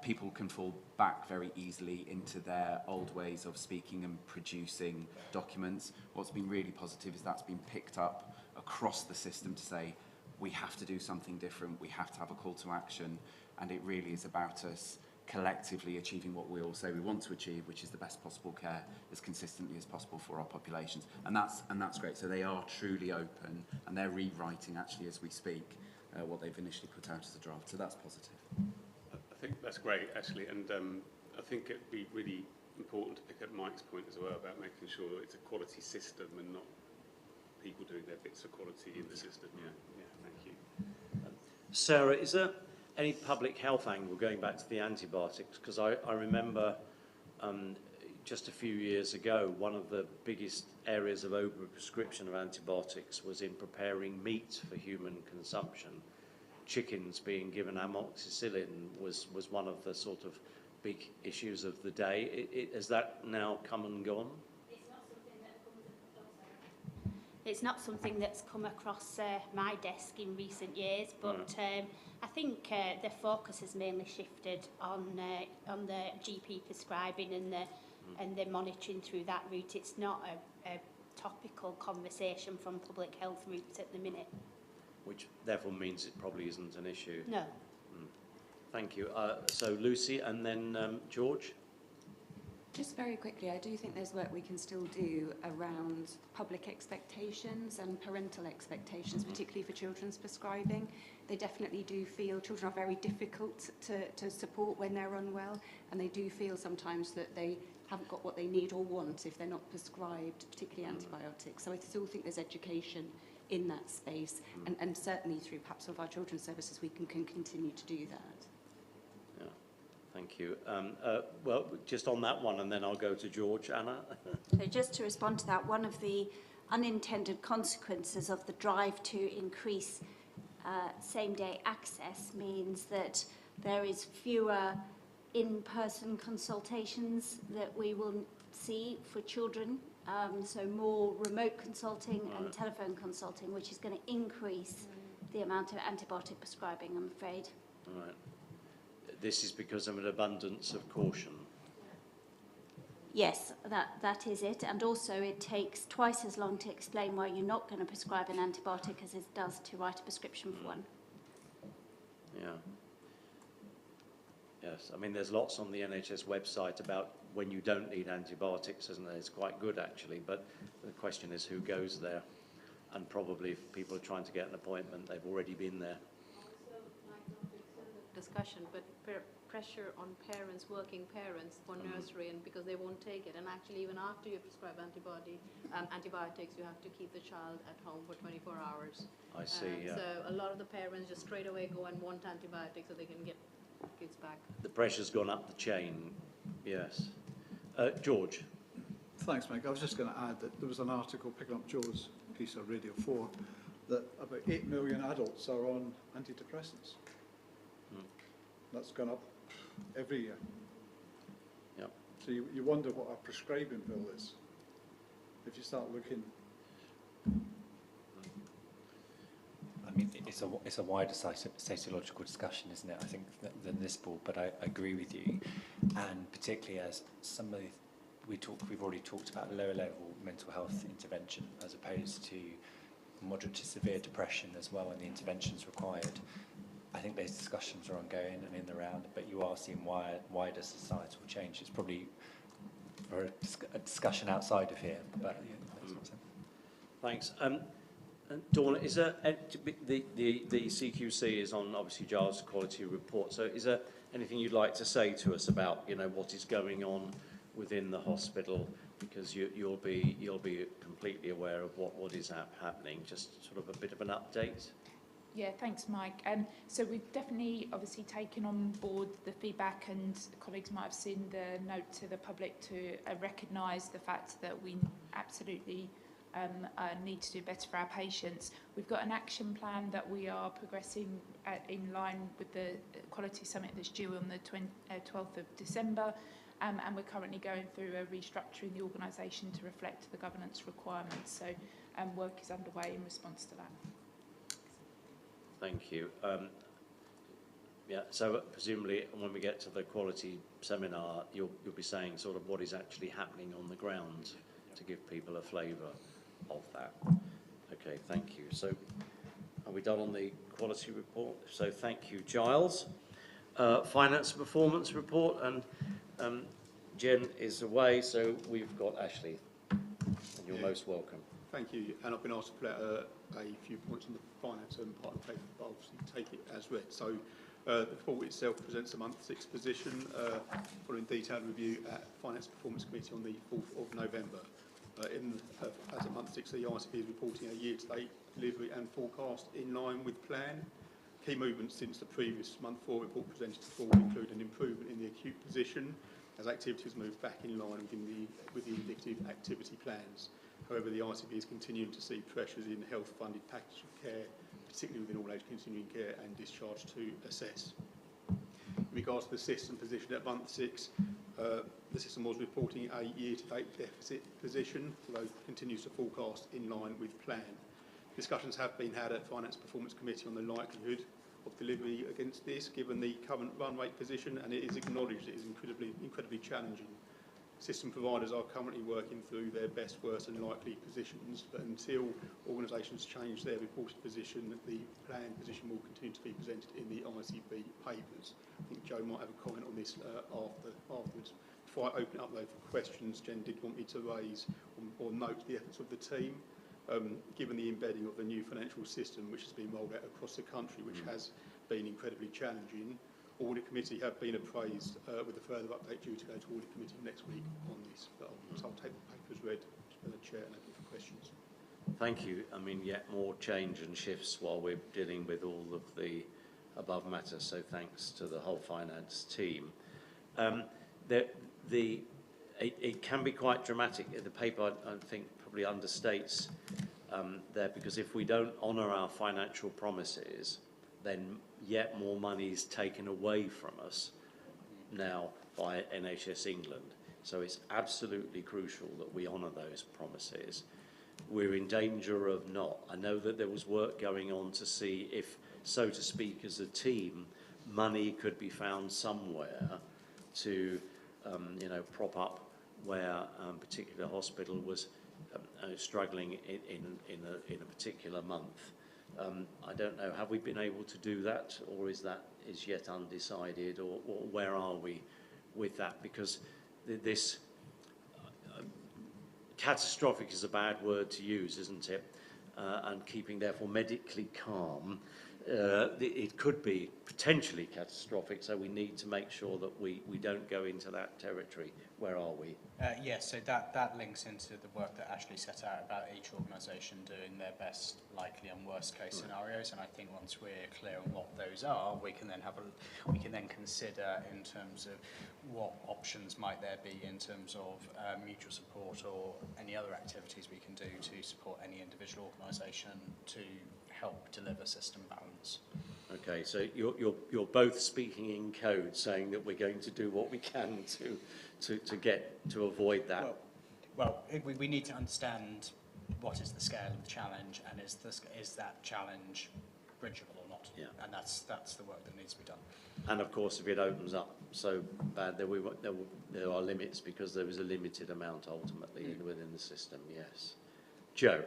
Speaker 16: people can fall back very easily into their old ways of speaking and producing documents. What's been really positive is that's been picked up across the system to say, we have to do something different, we have to have a call to action, and it really is about us collectively achieving what we all say we want to achieve, which is the best possible care as consistently as possible for our populations. And that's great. So they are truly open, and they're rewriting, actually, as we speak, what they've initially put out as a draft. So that's positive.
Speaker 5: I think that's great, actually, and I think it'd be really important to pick up Mike's point as well about making sure that it's a quality system and not people doing their bits of quality in the system. Yeah, thank you.
Speaker 1: Sarah, is there any public health angle going back to the antibiotics? Because I remember just a few years ago, one of the biggest areas of overprescription of antibiotics was in preparing meat for human consumption. Chickens being given amoxicillin was one of the sort of big issues of the day. Has that now come and gone?
Speaker 10: It's not something that's come across my desk in recent years, but I think the focus has mainly shifted on the GP prescribing and the monitoring through that route. It's not a topical conversation from public health routes at the minute.
Speaker 1: Which therefore means it probably isn't an issue.
Speaker 10: No.
Speaker 1: Thank you. So Lucy and then George.
Speaker 8: Just very quickly, I do think there's work we can still do around public expectations and parental expectations, particularly for children's prescribing. They definitely do feel children are very difficult to support when they're unwell, and they do feel sometimes that they haven't got what they need or want if they're not prescribed, particularly antibiotics. So I still think there's education in that space, and certainly through perhaps some of our children's services we can continue to do that.
Speaker 1: Yeah, thank you. Well, just on that one, and then I'll go to George. Anna?
Speaker 13: So just to respond to that, one of the unintended consequences of the drive to increase same-day access means that there is fewer in-person consultations that we will see for children. So more remote consulting and telephone consulting, which is going to increase the amount of antibiotic prescribing, I'm afraid.
Speaker 1: Right. This is because of an abundance of caution.
Speaker 13: Yes, that is it. And also it takes twice as long to explain why you're not going to prescribe an antibiotic as it does to write a prescription for one.
Speaker 1: Yeah. Yes, I mean, there's lots on the NHS website about when you don't need antibiotics, isn't there? It's quite good, actually, but the question is who goes there? And probably if people are trying to get an appointment, they've already been there.
Speaker 12: Discussion, but pressure on parents, working parents for nursery, and because they won't take it. And actually, even after you prescribe antibiotics, you have to keep the child at home for 24 hours.
Speaker 1: I see, yeah.
Speaker 12: So a lot of the parents just straight away go and want antibiotics so they can get kids back.
Speaker 1: The pressure's gone up the chain, yes. George.
Speaker 14: Thanks, Meg. I was just going to add that there was an article picking up Joe's piece of Radio 4 that about 8 million adults are on antidepressants. That's gone up every year.
Speaker 1: Yep.
Speaker 14: So you wonder what our prescribing bill is if you start looking.
Speaker 3: I mean, it's a wider sociological discussion, isn't it? I think than this board, but I agree with you, and particularly as some of we've already talked about lower level mental health intervention as opposed to moderate to severe depression as well, and the interventions required. I think those discussions are ongoing and in the round, but you are seeing wider societal change. It's probably for a discussion outside of here, but yeah, that's what I'm saying.
Speaker 1: Thanks. Dawn, is there, the CQC is on obviously Giles' quality report, so is there anything you'd like to say to us about, you know, what is going on within the hospital, because you'll be completely aware of what is happening, just sort of a bit of an update?
Speaker 11: Yeah, thanks, Mike. So we've definitely obviously taken on board the feedback, and colleagues might have seen the note to the public to recognise the fact that we absolutely need to do better for our patients. We've got an action plan that we are progressing in line with the Quality Summit that's due on the 12th of December, and we're currently going through a restructuring the organisation to reflect the governance requirements. So work is underway in response to that.
Speaker 1: Thank you. Yeah, so presumably when we get to the quality seminar, you'll be saying sort of what is actually happening on the ground to give people a flavour of that. Okay, thank you. So are we done on the quality report? So thank you, Giles. Finance and performance report, and Jen is away, so we've got Ashley, and you're most welcome.
Speaker 4: Thank you, and I've been asked to put out a few points on the finance and part of the paper, but obviously take it as read. So the report itself presents a month 6 position following detailed review at Finance Performance Committee on the 4th of November. As a month 6, the ICP is reporting a year-to-date delivery and forecast in line with plan. Key movements since the previous month 4 report presented to the board include an improvement in the acute position as activities move back in line with the indicative activity plans. However, the ICB is continuing to see pressures in health-funded package of care, particularly within all-age continuing care and discharge to assess. In regards to the system position at month 6, the system was reporting a year-to-date deficit position, although continues to forecast in line with plan. Discussions have been had at Finance Performance Committee on the likelihood of delivery against this, given the current run rate position, and it is acknowledged it is incredibly challenging. System providers are currently working through their best, worst and likely positions, but until organisations change their reported position, the plan position will continue to be presented in the ICB papers. I think Joe might have a comment on this afterwards. Before I open it up though for questions, Jen did want me to raise or note the efforts of the team, given the embedding of the new financial system which has been rolled out across the country, which has been incredibly challenging. Audit Committee have been appraised with a further update due to go to Audit Committee next week on this. But I'll take the papers read, Chair, and open for questions.
Speaker 1: Thank you. I mean, yet more change and shifts while we're dealing with all of the above matters, so thanks to the whole finance team. It can be quite dramatic. The paper, I think, probably understates there, because if we don't honour our financial promises, then yet more money is taken away from us now by NHS England. So it's absolutely crucial that we honour those promises. We're in danger of not. I know that there was work going on to see if, so to speak, as a team, money could be found somewhere to, prop up where a particular hospital was struggling in a particular month. I don't know, have we been able to do that, or is yet undecided, or where are we with that? Because this catastrophic is a bad word to use, isn't it? And keeping, therefore, medically calm, it could be potentially catastrophic, so we need to make sure that we don't go into that territory. Where are we?
Speaker 2: Yes, so that links into the work that Ashley set out about each organisation doing their best, likely and worst case scenarios, and I think once we're clear on what those are, we can then consider in terms of what options might there be in terms of mutual support or any other activities we can do to support any individual organisation to help deliver system balance. Okay, so you're both speaking in code, saying that we're going to do what we can to avoid that. Well, we need to understand what is the scale of the challenge, and is that challenge bridgeable or not? Yeah. And that's the work that needs to be done. And of course, if it opens up so bad, there are limits, because there is a limited amount ultimately within the system. Yes. Joe.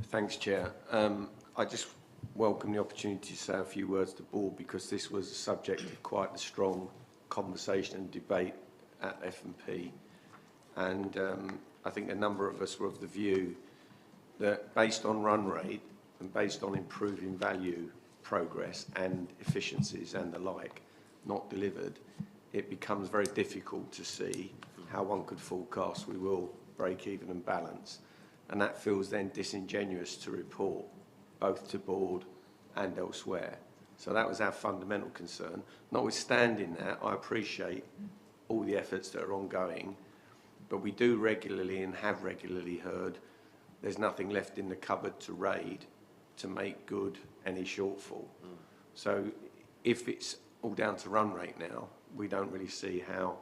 Speaker 6: Thanks, Chair. I just welcome the opportunity to say a few words to the board, because this was a subject of quite a strong conversation and debate at F&P, and I think a number of us were of the view that, based on run rate and based on improving value progress and efficiencies and the like not delivered, it becomes very difficult to see how one could forecast we will break even and balance, and that feels then disingenuous to report both to board and elsewhere. So that was our fundamental concern. Notwithstanding that, I appreciate all the efforts that are ongoing, but we do regularly and have regularly heard there's nothing left in the cupboard to raid to make good any shortfall. So if it's all down to run rate now, we don't really see how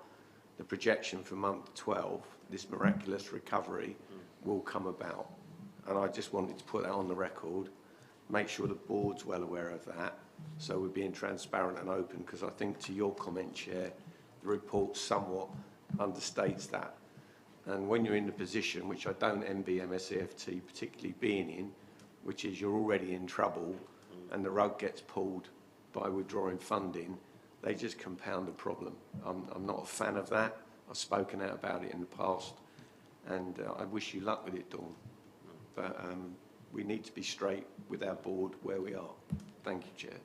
Speaker 6: the projection for month 12, this miraculous recovery, will come about. And I just wanted to put that on the record, make sure the board's well aware of that, so we're being transparent and open, because I think, to your comment, Chair, the report somewhat understates that. And when you're in the position, which I don't envy MSEFT particularly being in, which is you're already in trouble and the rug gets pulled by withdrawing funding, they just compound the problem. I'm not a fan of that. I've spoken out about it in the past, and I wish you luck with it, Dawn. But we need to be straight with our board where we are. Thank you, Chair.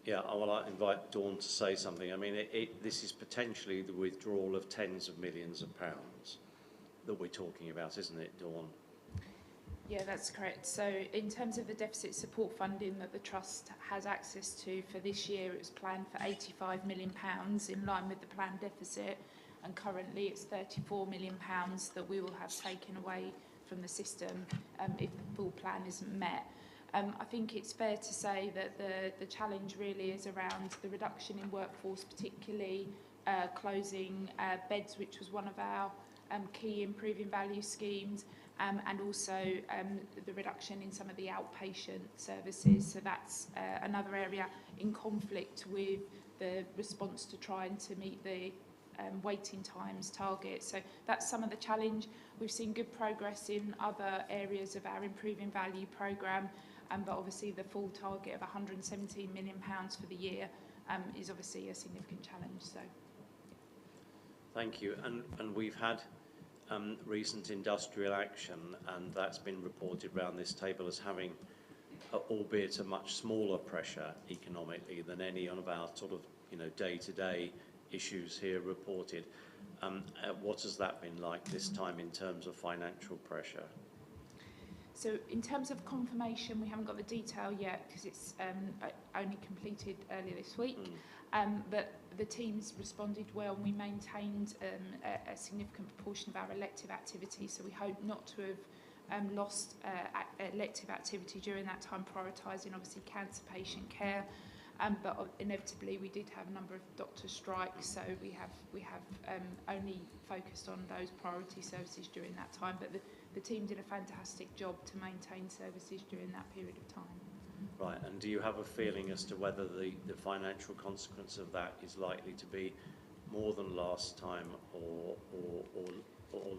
Speaker 1: Yeah, I will invite Dawn to say something. I mean, this is potentially the withdrawal of tens of millions of pounds that we're talking about, isn't it, Dawn?
Speaker 11: Yeah, that's correct. So in terms of the deficit support funding that the Trust has access to for this year, it was planned for £85 million in line with the planned deficit, and currently it's £34 million that we will have taken away from the system if the full plan isn't met. I think it's fair to say that the challenge really is around the reduction in workforce, particularly closing beds, which was one of our key improving value schemes, and also the reduction in some of the outpatient services. So that's another area in conflict with the response to trying to meet the waiting times target. So that's some of the challenge. We've seen good progress in other areas of our improving value programme, but obviously the full target of £117 million for the year is obviously a significant challenge. So,
Speaker 1: thank you. And we've had recent industrial action, and that's been reported around this table as having, albeit a much smaller pressure economically than any of our sort of day-to-day issues here reported. What has that been like this time in terms of financial pressure?
Speaker 11: So in terms of confirmation, we haven't got the detail yet because it's only completed earlier this week. But the teams responded well, and we maintained a significant proportion of our elective activity. So we hope not to have lost elective activity during that time, prioritising obviously cancer patient care. But inevitably we did have a number of doctor strikes, so we have only focused on those priority services during that time. But the team did a fantastic job to maintain services during that period of time.
Speaker 1: Right, and do you have a feeling as to whether the financial consequence of that is likely to be more than last time or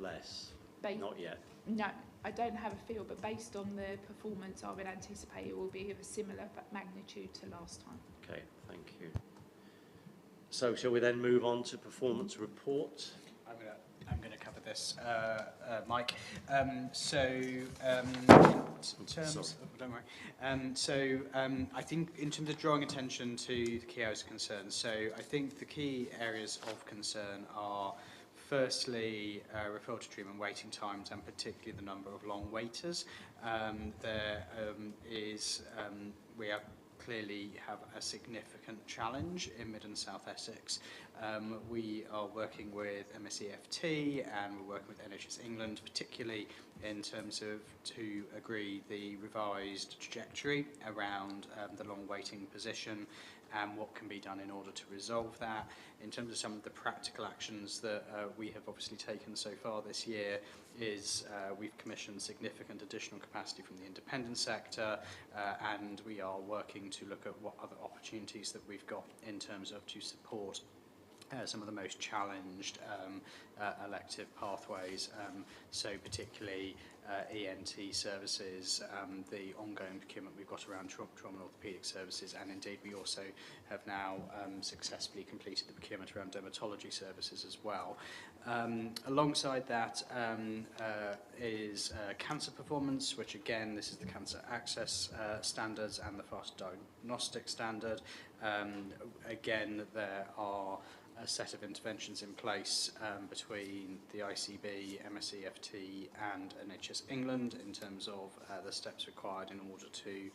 Speaker 1: less? Not yet.
Speaker 11: No, I don't have a feel, but based on the performance, I would anticipate it will be of a similar magnitude to last time.
Speaker 1: Okay, thank you. So shall we then move on to performance report?
Speaker 2: I'm going to cover this, Mike. In terms of, don't worry. I think in terms of drawing attention to the key areas of concern, so I think the key areas of concern are firstly referral to treatment waiting times, and particularly the number of long waiters. We clearly have a significant challenge in Mid and South Essex. We are working with MSEFT and we're working with NHS England, particularly in terms of to agree the revised trajectory around the long waiting position and what can be done in order to resolve that. In terms of some of the practical actions that we have obviously taken so far this year is we've commissioned significant additional capacity from the independent sector and we are working to look at what other opportunities that we've got in terms of to support some of the most challenged elective pathways, so particularly ENT services, the ongoing procurement we've got around trauma and orthopaedic services, and indeed we also have now successfully completed the procurement around dermatology services as well. Alongside that is cancer performance, which again, this is the cancer access standards and the fast diagnostic standard. Again, there are a set of interventions in place between the ICB, MSEFT and NHS England in terms of the steps required in order to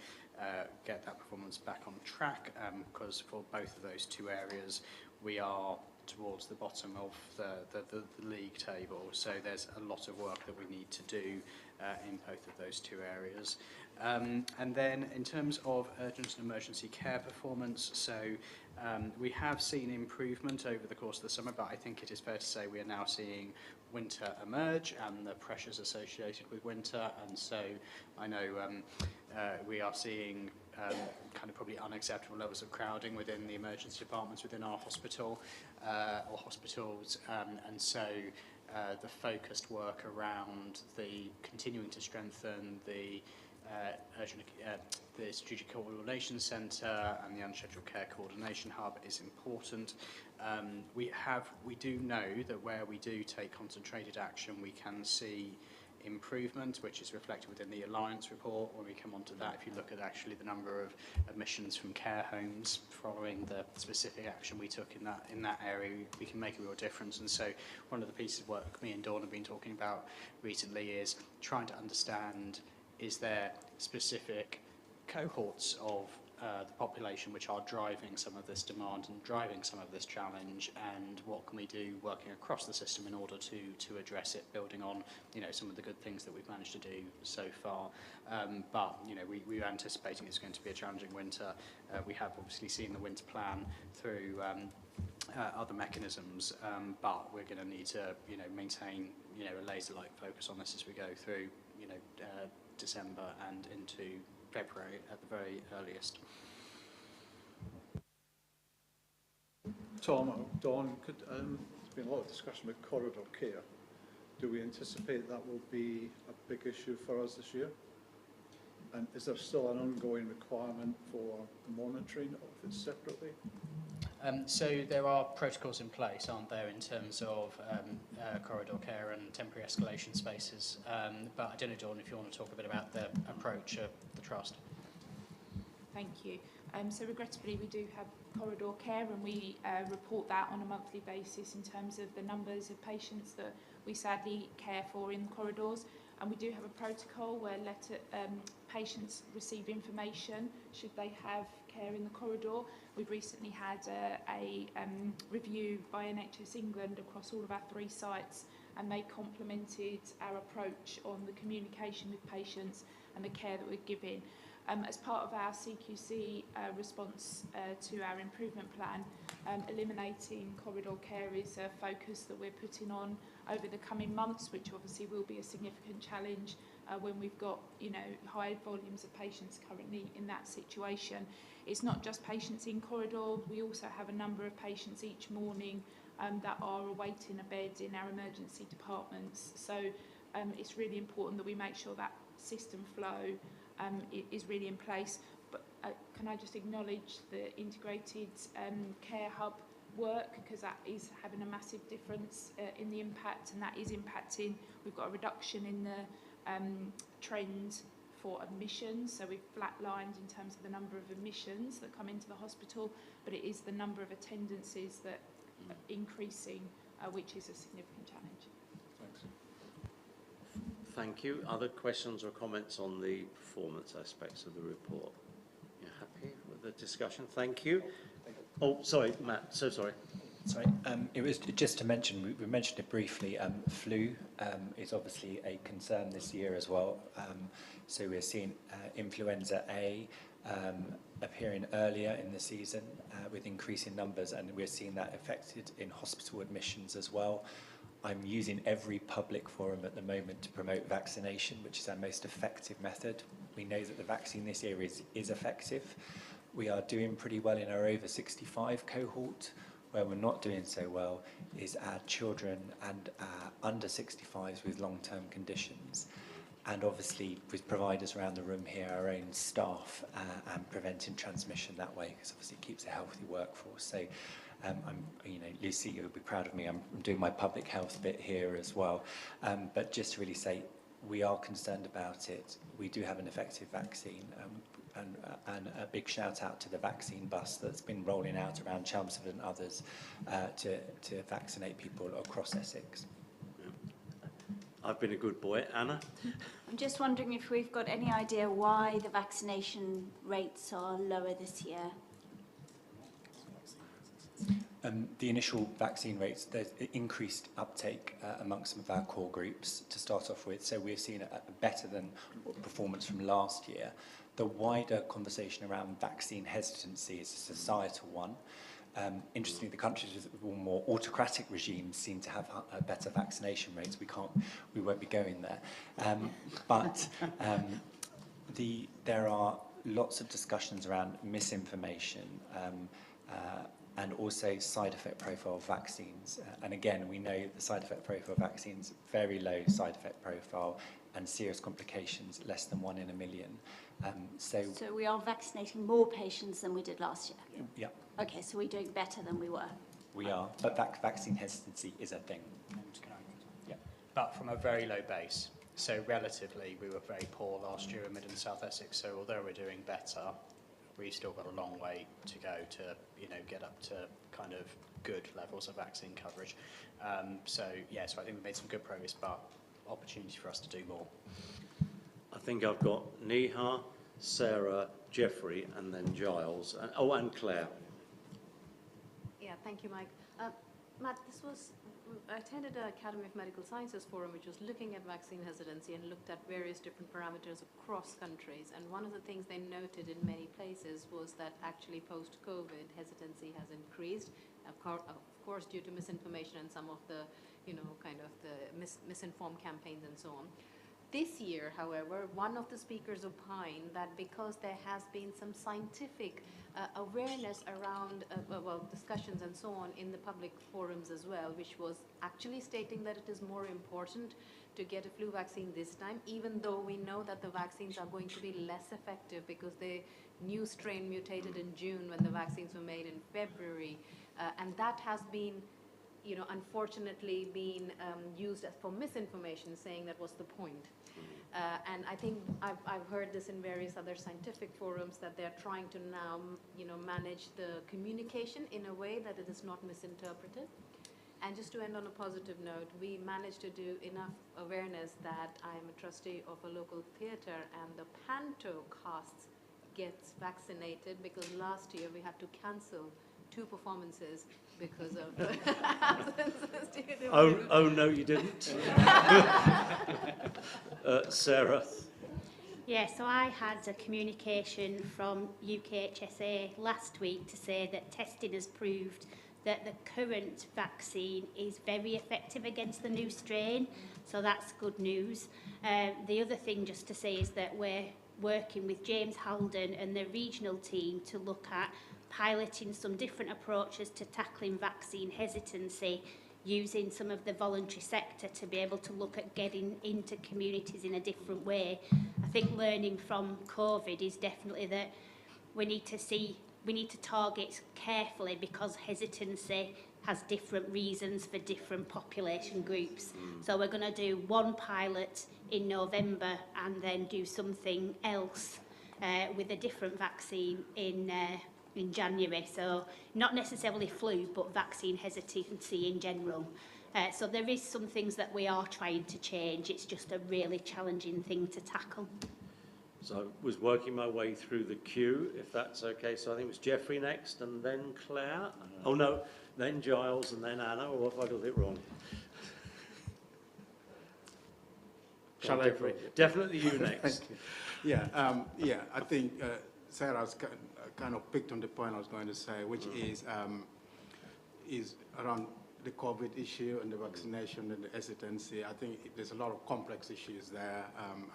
Speaker 2: get that performance back on track, because for both of those two areas we are towards the bottom of the league table, so there's a lot of work that we need to do in both of those two areas. And then in terms of urgent and emergency care performance, so we have seen improvement over the course of the summer, but I think it is fair to say we are now seeing winter emerge and the pressures associated with winter, and so I know we are seeing kind of probably unacceptable levels of crowding within the emergency departments within our hospital or hospitals, and so the focused work around the continuing to strengthen the the Strategic Coordination Centre and the Unscheduled Care Coordination Hub is important. We do know that where we do take concentrated action, we can see improvement, which is reflected within the Alliance report. When we come onto that, if you look at actually the number of admissions from care homes following the specific action we took in that area, we can make a real difference. And so one of the pieces of work me and Dawn have been talking about recently is trying to understand, is there specific cohorts of the population which are driving some of this demand and driving some of this challenge, and what can we do working across the system in order to address it, building on some of the good things that we've managed to do so far. But we're anticipating it's going to be a challenging winter. We have obviously seen the winter plan through other mechanisms, but we're going to need to maintain a laser-like focus on this as we go through December and into February at the very earliest.
Speaker 14: Tom, Dawn, there's been a lot of discussion about corridor care. Do we anticipate that will be a big issue for us this year? And is there still an ongoing requirement for monitoring of it separately?
Speaker 2: So there are protocols in place, aren't there, in terms of corridor care and temporary escalation spaces. But I don't know, Dawn, if you want to talk a bit about the approach of the Trust.
Speaker 11: Thank you. So regrettably, we do have corridor care, and we report that on a monthly basis in terms of the numbers of patients that we sadly care for in the corridors. And we do have a protocol where patients receive information should they have care in the corridor. We've recently had a review by NHS England across all of our 3 sites, and they complemented our approach on the communication with patients and the care that we're giving. As part of our CQC response to our improvement plan, eliminating corridor care is a focus that we're putting on over the coming months, which obviously will be a significant challenge when we've got high volumes of patients currently in that situation. It's not just patients in corridor, we also have a number of patients each morning that are awaiting a bed in our emergency departments. So it's really important that we make sure that system flow is really in place. But can I just acknowledge the integrated care hub work, because that is having a massive difference in the impact, and that is impacting. We've got a reduction in the trend for admissions, so we've flatlined in terms of the number of admissions that come into the hospital, but it is the number of attendances that are increasing, which is a significant challenge.
Speaker 14: Thanks.
Speaker 1: Thank you. Other questions or comments on the performance aspects of the report? You're happy with the discussion? Thank you. Oh, sorry, Matt, so sorry.
Speaker 3: Sorry, it was just to mention, we mentioned it briefly, flu is obviously a concern this year as well. So we're seeing influenza A appearing earlier in the season with increasing numbers, and we're seeing that affected in hospital admissions as well. I'm using every public forum at the moment to promote vaccination, which is our most effective method. We know that the vaccine this year is effective. We are doing pretty well in our over 65 cohort. Where we're not doing so well is our children and our under 65s with long-term conditions. And obviously with providers around the room here, our own staff, and preventing transmission that way, because obviously it keeps a healthy workforce. So Lucy, you'll be proud of me. I'm doing my public health bit here as well. But just to really say, we are concerned about it. We do have an effective vaccine. And a big shout out to the vaccine bus that's been rolling out around Chelmsford and others to vaccinate people across Essex.
Speaker 1: I've been a good boy. Anna?
Speaker 13: I'm just wondering if we've got any idea why the vaccination rates are lower this year.
Speaker 3: The initial vaccine rates, there's increased uptake amongst some of our core groups to start off with. So we've seen a better than performance from last year. The wider conversation around vaccine hesitancy is a societal one. Interestingly, the countries with more autocratic regimes seem to have better vaccination rates. We won't be going there. But there are lots of discussions around misinformation and also side effect profile of vaccines. And again, we know the side effect profile of vaccines, very low side effect profile and serious complications, less than 1 in a million. So
Speaker 13: we are vaccinating more patients than we did last year?
Speaker 3: Yeah.
Speaker 13: Okay, so we're doing better than we were?
Speaker 3: We are, but vaccine hesitancy is a thing.
Speaker 2: Yeah. But from a very low base. So relatively, we were very poor last year in Mid and South Essex. So although we're doing better, we've still got a long way to go to, get up to kind of good levels of vaccine coverage. So I think we've made some good progress, but opportunity for us to do more.
Speaker 1: I think I've got Neha, Sarah, Jeffrey, and then Giles. And Claire.
Speaker 12: Yeah, thank you, Mike. Matt, I attended an Academy of Medical Sciences forum which was looking at vaccine hesitancy and looked at various different parameters across countries. And one of the things they noted in many places was that actually post-COVID hesitancy has increased, of course due to misinformation and some of the, misinformed campaigns and so on. This year, however, one of the speakers opined that because there has been some scientific awareness around, discussions and so on in the public forums as well, which was actually stating that it is more important to get a flu vaccine this time, even though we know that the vaccines are going to be less effective because the new strain mutated in June when the vaccines were made in February. And that has been, unfortunately been used as for misinformation, saying that was the point. And I think I've heard this in various other scientific forums that they're trying to now, manage the communication in a way that it is not misinterpreted. And just to end on a positive note, we managed to do enough awareness that I am a trustee of a local theatre and the Panto cast gets vaccinated because last year we had to cancel 2 performances because of the absences due to
Speaker 1: Oh, no, you didn't. Sarah.
Speaker 10: Yeah, so I had a communication from UKHSA last week to say that testing has proved that the current vaccine is very effective against the new strain, so that's good news. The other thing just to say is that we're working with James Halden and the regional team to look at piloting some different approaches to tackling vaccine hesitancy, using some of the voluntary sector to be able to look at getting into communities in a different way. I think learning from COVID is definitely that we need to target carefully, because hesitancy has different reasons for different population groups. So we're going to do one pilot in November and then do something else with a different vaccine in January. So not necessarily flu, but vaccine hesitancy in general. So there is some things that we are trying to change. It's just a really challenging thing to tackle.
Speaker 1: So I was working my way through the queue, if that's okay. So I think it was Jeffrey next, and then Claire. Oh no, then Giles, and then Anna. Or if I got it wrong?
Speaker 7: Shall I?
Speaker 1: Definitely you next.
Speaker 7: Yeah, I think Sarah's kind of picked on the point I was going to say, which is around the COVID issue and the vaccination and the hesitancy. I think there's a lot of complex issues there.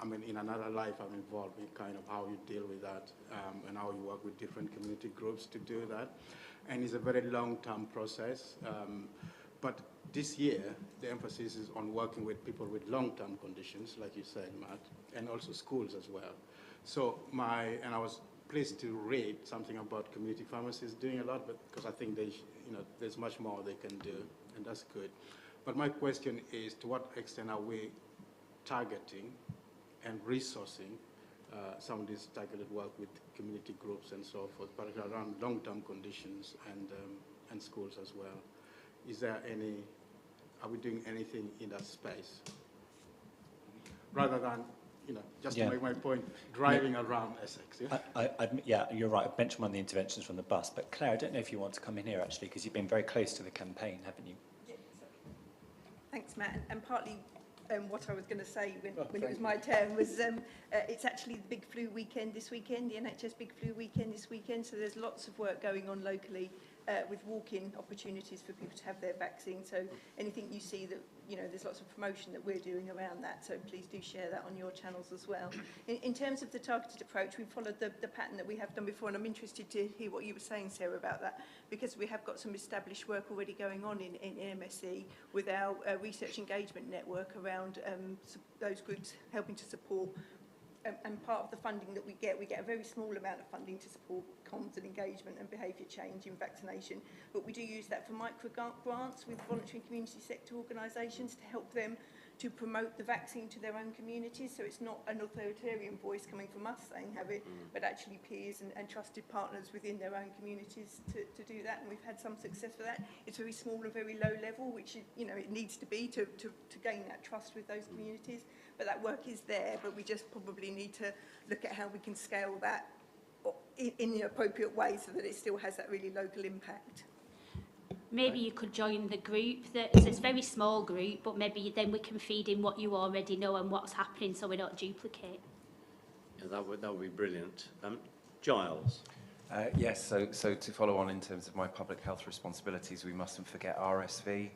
Speaker 7: I mean, in another life, I'm involved in kind of how you deal with that and how you work with different community groups to do that. And it's a very long-term process. But this year, the emphasis is on working with people with long-term conditions, like you said, Matt, and also schools as well. So and I was pleased to read something about community pharmacies doing a lot, but because I think there's much more they can do, and that's good. But my question is, to what extent are we targeting and resourcing some of this targeted work with community groups and so forth, particularly around long-term conditions and schools as well? Are we doing anything in that space? Rather than, just to make my point, driving around Essex.
Speaker 3: Yeah, you're right. I've mentioned one of the interventions from the bus, but Claire, I don't know if you want to come in here actually, because you've been very close to the campaign, haven't you?
Speaker 9: Yes. Thanks, Matt. And partly what I was going to say when it was my turn was it's actually the big flu weekend this weekend, the NHS big flu weekend this weekend. So there's lots of work going on locally with walk-in opportunities for people to have their vaccine. So anything you see that, there's lots of promotion that we're doing around that. So please do share that on your channels as well. In terms of the targeted approach, we followed the pattern that we have done before. And I'm interested to hear what you were saying, Sarah, about that, because we have got some established work already going on in MSE with our research engagement network around those groups helping to support. And part of the funding that we get a very small amount of funding to support comms and engagement and behaviour change in vaccination. But we do use that for micro grants with voluntary and community sector organisations to help them to promote the vaccine to their own communities. So it's not an authoritarian voice coming from us saying have it, but actually peers and trusted partners within their own communities to do that. And we've had some success for that. It's very small and very low level, which it needs to be to gain that trust with those communities. But that work is there, but we just probably need to look at how we can scale that in the appropriate way so that it still has that really local impact.
Speaker 10: Maybe you could join the group. It's a very small group, but maybe then we can feed in what you already know and what's happening so we don't duplicate.
Speaker 1: Yeah, that would be brilliant. Giles.
Speaker 16: Yes, so to follow on in terms of my public health responsibilities, we mustn't forget RSV.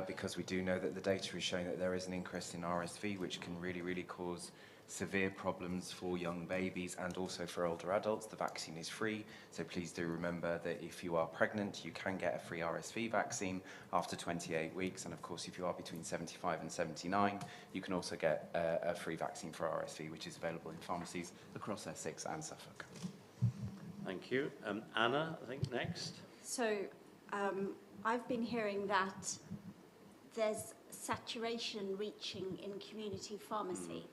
Speaker 16: Because we do know that the data is showing that there is an increase in RSV, which can really cause severe problems for young babies and also for older adults. The vaccine is free, so please do remember that if you are pregnant, you can get a free RSV vaccine after 28 weeks. And of course, if you are between 75 and 79, you can also get a free vaccine for RSV, which is available in pharmacies across Essex and Suffolk.
Speaker 1: Thank you. Anna, I think next.
Speaker 13: So I've been hearing that there's saturation reaching in community pharmacy.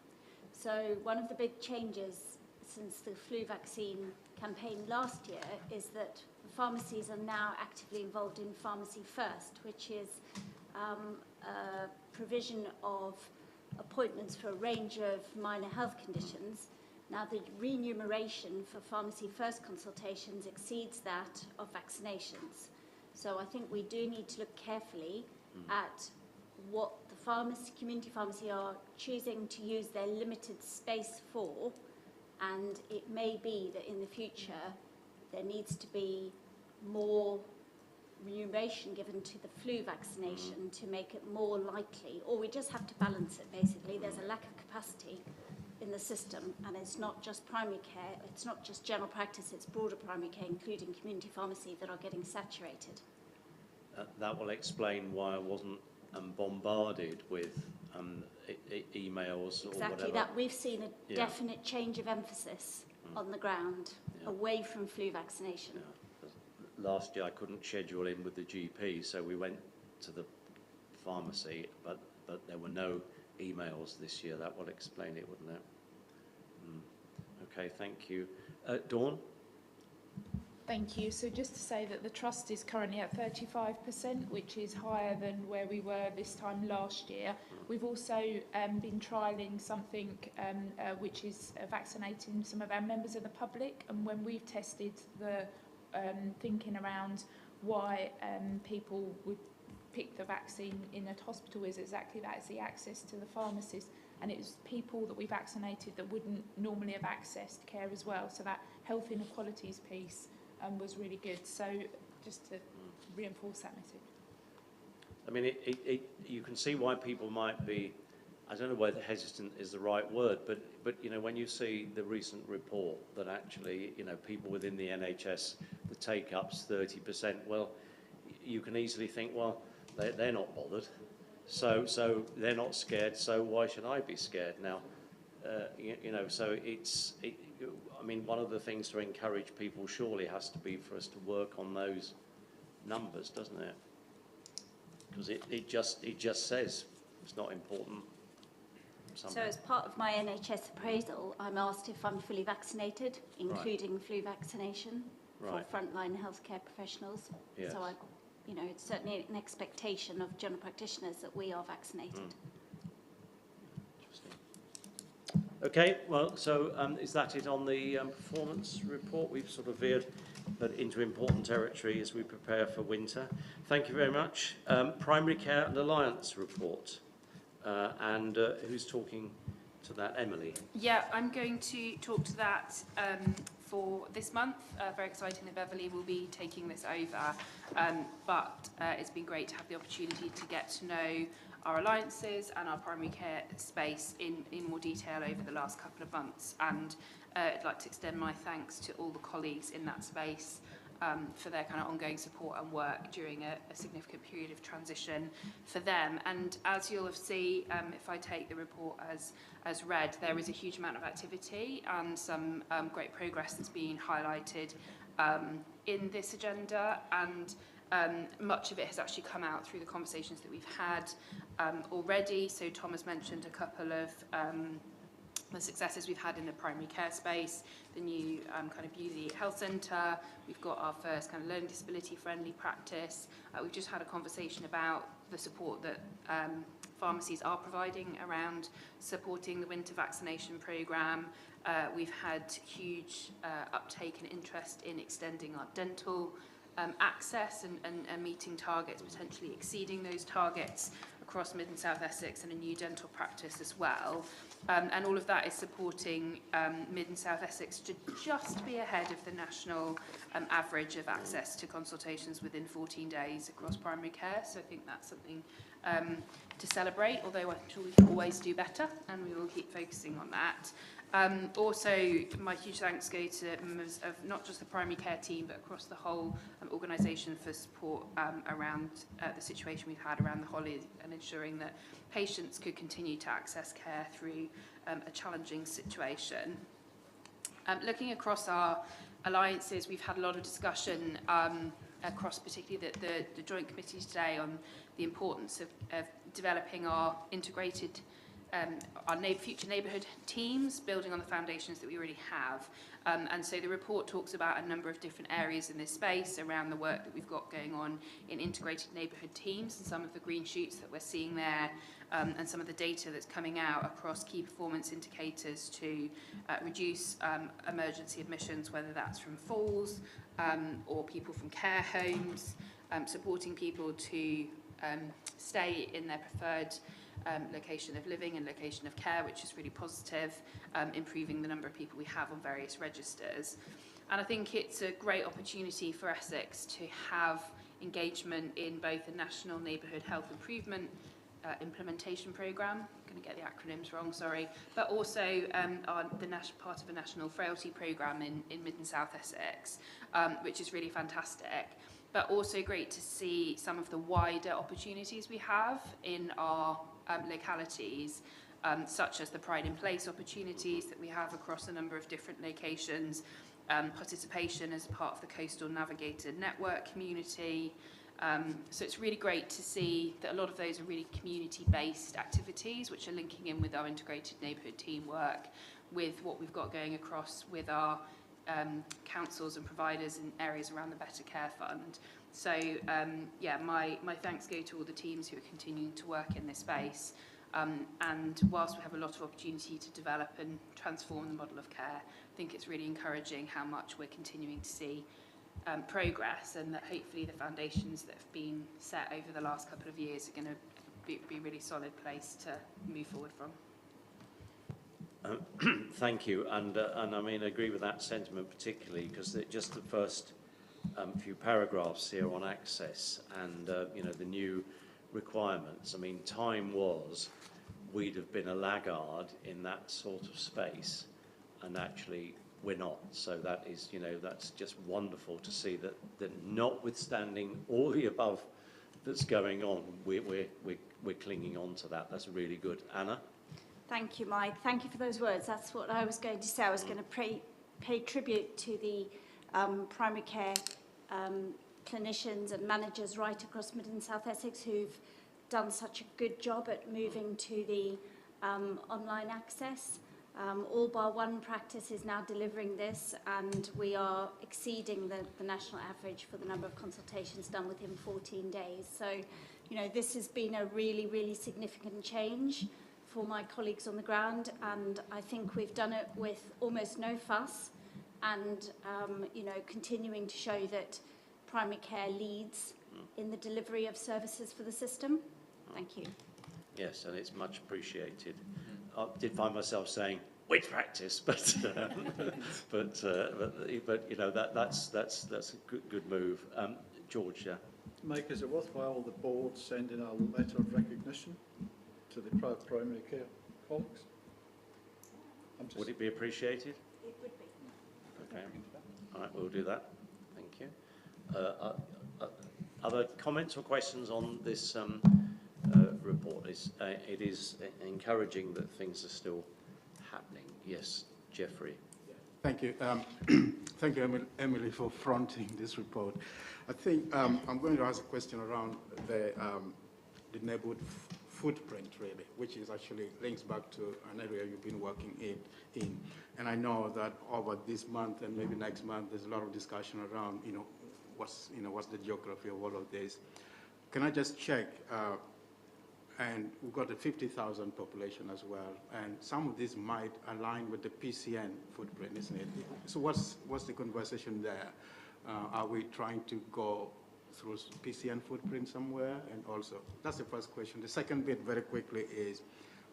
Speaker 13: So one of the big changes since the flu vaccine campaign last year is that pharmacies are now actively involved in Pharmacy First, which is a provision of appointments for a range of minor health conditions. Now the remuneration for Pharmacy First consultations exceeds that of vaccinations. So I think we do need to look carefully at what the community pharmacy are choosing to use their limited space for, and it may be that in the future there needs to be more remuneration given to the flu vaccination to make it more likely, or we just have to balance it basically. There's a lack of capacity in the system, and it's not just primary care, it's not just general practice, it's broader primary care, including community pharmacy, that are getting saturated.
Speaker 1: That will explain why I wasn't bombarded with emails or
Speaker 13: Exactly
Speaker 1: whatever.
Speaker 13: that. We've seen a definite change of emphasis on the ground, away from flu vaccination.
Speaker 1: Last year I couldn't schedule in with the GP, so we went to the pharmacy, but there were no emails this year. That will explain it, wouldn't it? Okay, thank you. Dawn?
Speaker 11: Thank you. So just to say that the trust is currently at 35%, which is higher than where we were this time last year. We've also been trialling something which is vaccinating some of our members of the public, and when we've tested the thinking around why people would pick the vaccine in a hospital is exactly that, it's the access to the pharmacies, and it was people that we vaccinated that wouldn't normally have accessed care as well, so that health inequalities piece was really good. So just to reinforce that message.
Speaker 1: I mean, you can see why people might be, I don't know whether hesitant is the right word, but you know, when you see the recent report that actually, you know, people within the NHS, the take-up's 30%, well, you can easily think, well, they're not bothered, so they're not scared, so why should I be scared now? You know, so I mean, one of the things to encourage people surely has to be for us to work on those numbers, doesn't it? Because it just says it's not important.
Speaker 13: So as part of my NHS appraisal, I'm asked if I'm fully vaccinated, including flu vaccination for frontline healthcare professionals.
Speaker 1: Yes.
Speaker 13: So you know, it's certainly an expectation of general practitioners that we are vaccinated.
Speaker 1: Okay, well, so is that it on the performance report? We've sort of veered into important territory as we prepare for winter. Thank you very much. Primary Care and Alliance report. And who's talking to that? Emily?
Speaker 15: Yeah, I'm going to talk to that for this month. Very exciting that Beverly will be taking this over. But it's been great to have the opportunity to get to know our alliances and our primary care space in more detail over the last couple of months. And I'd like to extend my thanks to all the colleagues in that space for their kind of ongoing support and work during a significant period of transition for them. And as you'll have seen, if I take the report as read, there is a huge amount of activity and some great progress that's being highlighted in this agenda, and much of it has actually come out through the conversations that we've had already. So Tom has mentioned a couple of the successes we've had in the primary care space, the new kind of Beauty Health Centre. We've got our first kind of learning disability friendly practice. We've just had a conversation about the support that pharmacies are providing around supporting the winter vaccination programme. We've had huge uptake and interest in extending our dental access and meeting targets, potentially exceeding those targets across Mid and South Essex, and a new dental practice as well. And all of that is supporting Mid and South Essex to just be ahead of the national average of access to consultations within 14 days across primary care. So I think that's something to celebrate, although I'm sure we can always do better, and we will keep focusing on that. Also, my huge thanks go to members of not just the primary care team, but across the whole organisation for support around the situation we've had around the holidays and ensuring that patients could continue to access care through a challenging situation. Looking across our alliances, we've had a lot of discussion across particularly the Joint Committee today on the importance of developing our integrated our future neighbourhood teams, building on the foundations that we already have. And so the report talks about a number of different areas in this space around the work that we've got going on in integrated neighbourhood teams, and some of the green shoots that we're seeing there, and some of the data that's coming out across key performance indicators to reduce emergency admissions, whether that's from falls or people from care homes, supporting people to stay in their preferred location of living and location of care, which is really positive, improving the number of people we have on various registers. And I think it's a great opportunity for Essex to have engagement in both the National Neighbourhood Health Improvement implementation programme going to get the acronyms wrong, sorry, but also part of a national frailty programme in Mid and South Essex, which is really fantastic. But also great to see some of the wider opportunities we have in our localities, such as the Pride in Place opportunities that we have across a number of different locations, participation as part of the Coastal Navigator Network community. So it's really great to see that a lot of those are really community-based activities which are linking in with our integrated neighbourhood teamwork, with what we've got going across with our councils and providers in areas around the Better Care Fund. So yeah, my thanks go to all the teams who are continuing to work in this space. And whilst we have a lot of opportunity to develop and transform the model of care, I think it's really encouraging how much we're continuing to see progress, and that hopefully the foundations that have been set over the last couple of years are going to be a really solid place to move forward from.
Speaker 1: Thank you, and I mean, I agree with that sentiment particularly because just the first few paragraphs here on access and you know, the new requirements. I mean, time was we'd have been a laggard in that sort of space, and actually we're not. So that is, you know, that's just wonderful to see that notwithstanding all the above that's going on, we're clinging on to that. That's really good. Anna?
Speaker 13: Thank you, Mike. Thank you for those words. That's what I was going to say. I was going to pay tribute to the primary care clinicians and managers right across Mid and South Essex who've done such a good job at moving to the online access. All bar one practice is now delivering this, and we are exceeding the national average for the number of consultations done within 14 days. So, you know, this has been a really, really significant change for my colleagues on the ground, and I think we've done it with almost no fuss and, you know, continuing to show that primary care leads in the delivery of services for the system. Thank you.
Speaker 1: Yes, and it's much appreciated. I did find myself saying which practice, but but you know, that's a good move. George, yeah.
Speaker 14: Mike, is it worthwhile the board sending a letter of recognition to the primary care colleagues?
Speaker 1: Would it be appreciated?
Speaker 13: It would be.
Speaker 1: Okay. All right, we'll do that. Thank you. Other comments or questions on this report? It is encouraging that things are still happening. Yes, Jeffrey.
Speaker 7: Thank you. Thank you, Emily, for fronting this report. I think I'm going to ask a question around the neighborhood footprint, really, which is actually links back to an area you've been working in. And I know that over this month and maybe next month, there's a lot of discussion around, what's the geography of all of this. Can I just check? And we've got a 50,000 population as well, and some of this might align with the PCN footprint, isn't it? So what's the conversation there? Are we trying to go through PCN footprint somewhere? And also, that's the first question. The second bit, very quickly, is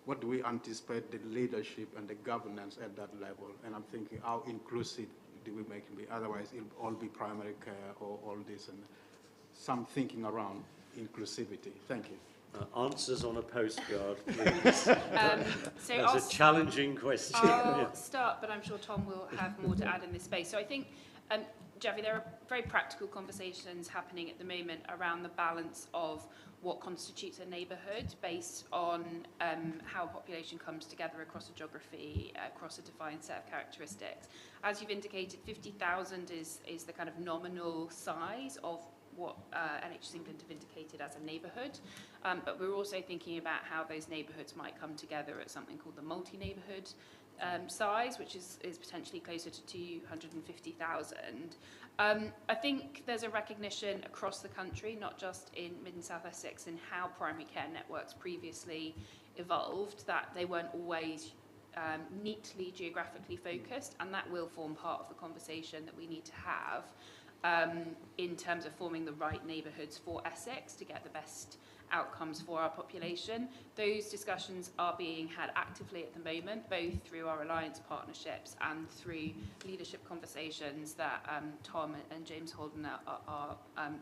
Speaker 7: what do we anticipate the leadership and the governance at that level? And I'm thinking, how inclusive do we make it be? Otherwise, it'll all be primary care or all this, and some thinking around inclusivity. Thank you.
Speaker 1: Answers on a postcard, please.
Speaker 15: So
Speaker 1: That's a challenging question.
Speaker 15: I'll start, but I'm sure Tom will have more to add in this space. So I think, Javi, there are very practical conversations happening at the moment around the balance of what constitutes a neighbourhood based on how a population comes together across a geography, across a defined set of characteristics. As you've indicated, 50,000 is the kind of nominal size of what NHS England have indicated as a neighbourhood, but we're also thinking about how those neighbourhoods might come together at something called the multi-neighbourhood size, which is potentially closer to 250,000. I think there's a recognition across the country, not just in Mid and South Essex, in how primary care networks previously evolved, that they weren't always neatly geographically focused, and that will form part of the conversation that we need to have in terms of forming the right neighbourhoods for Essex to get the best outcomes for our population. Those discussions are being had actively at the moment, both through our alliance partnerships and through leadership conversations that Tom and James Holden are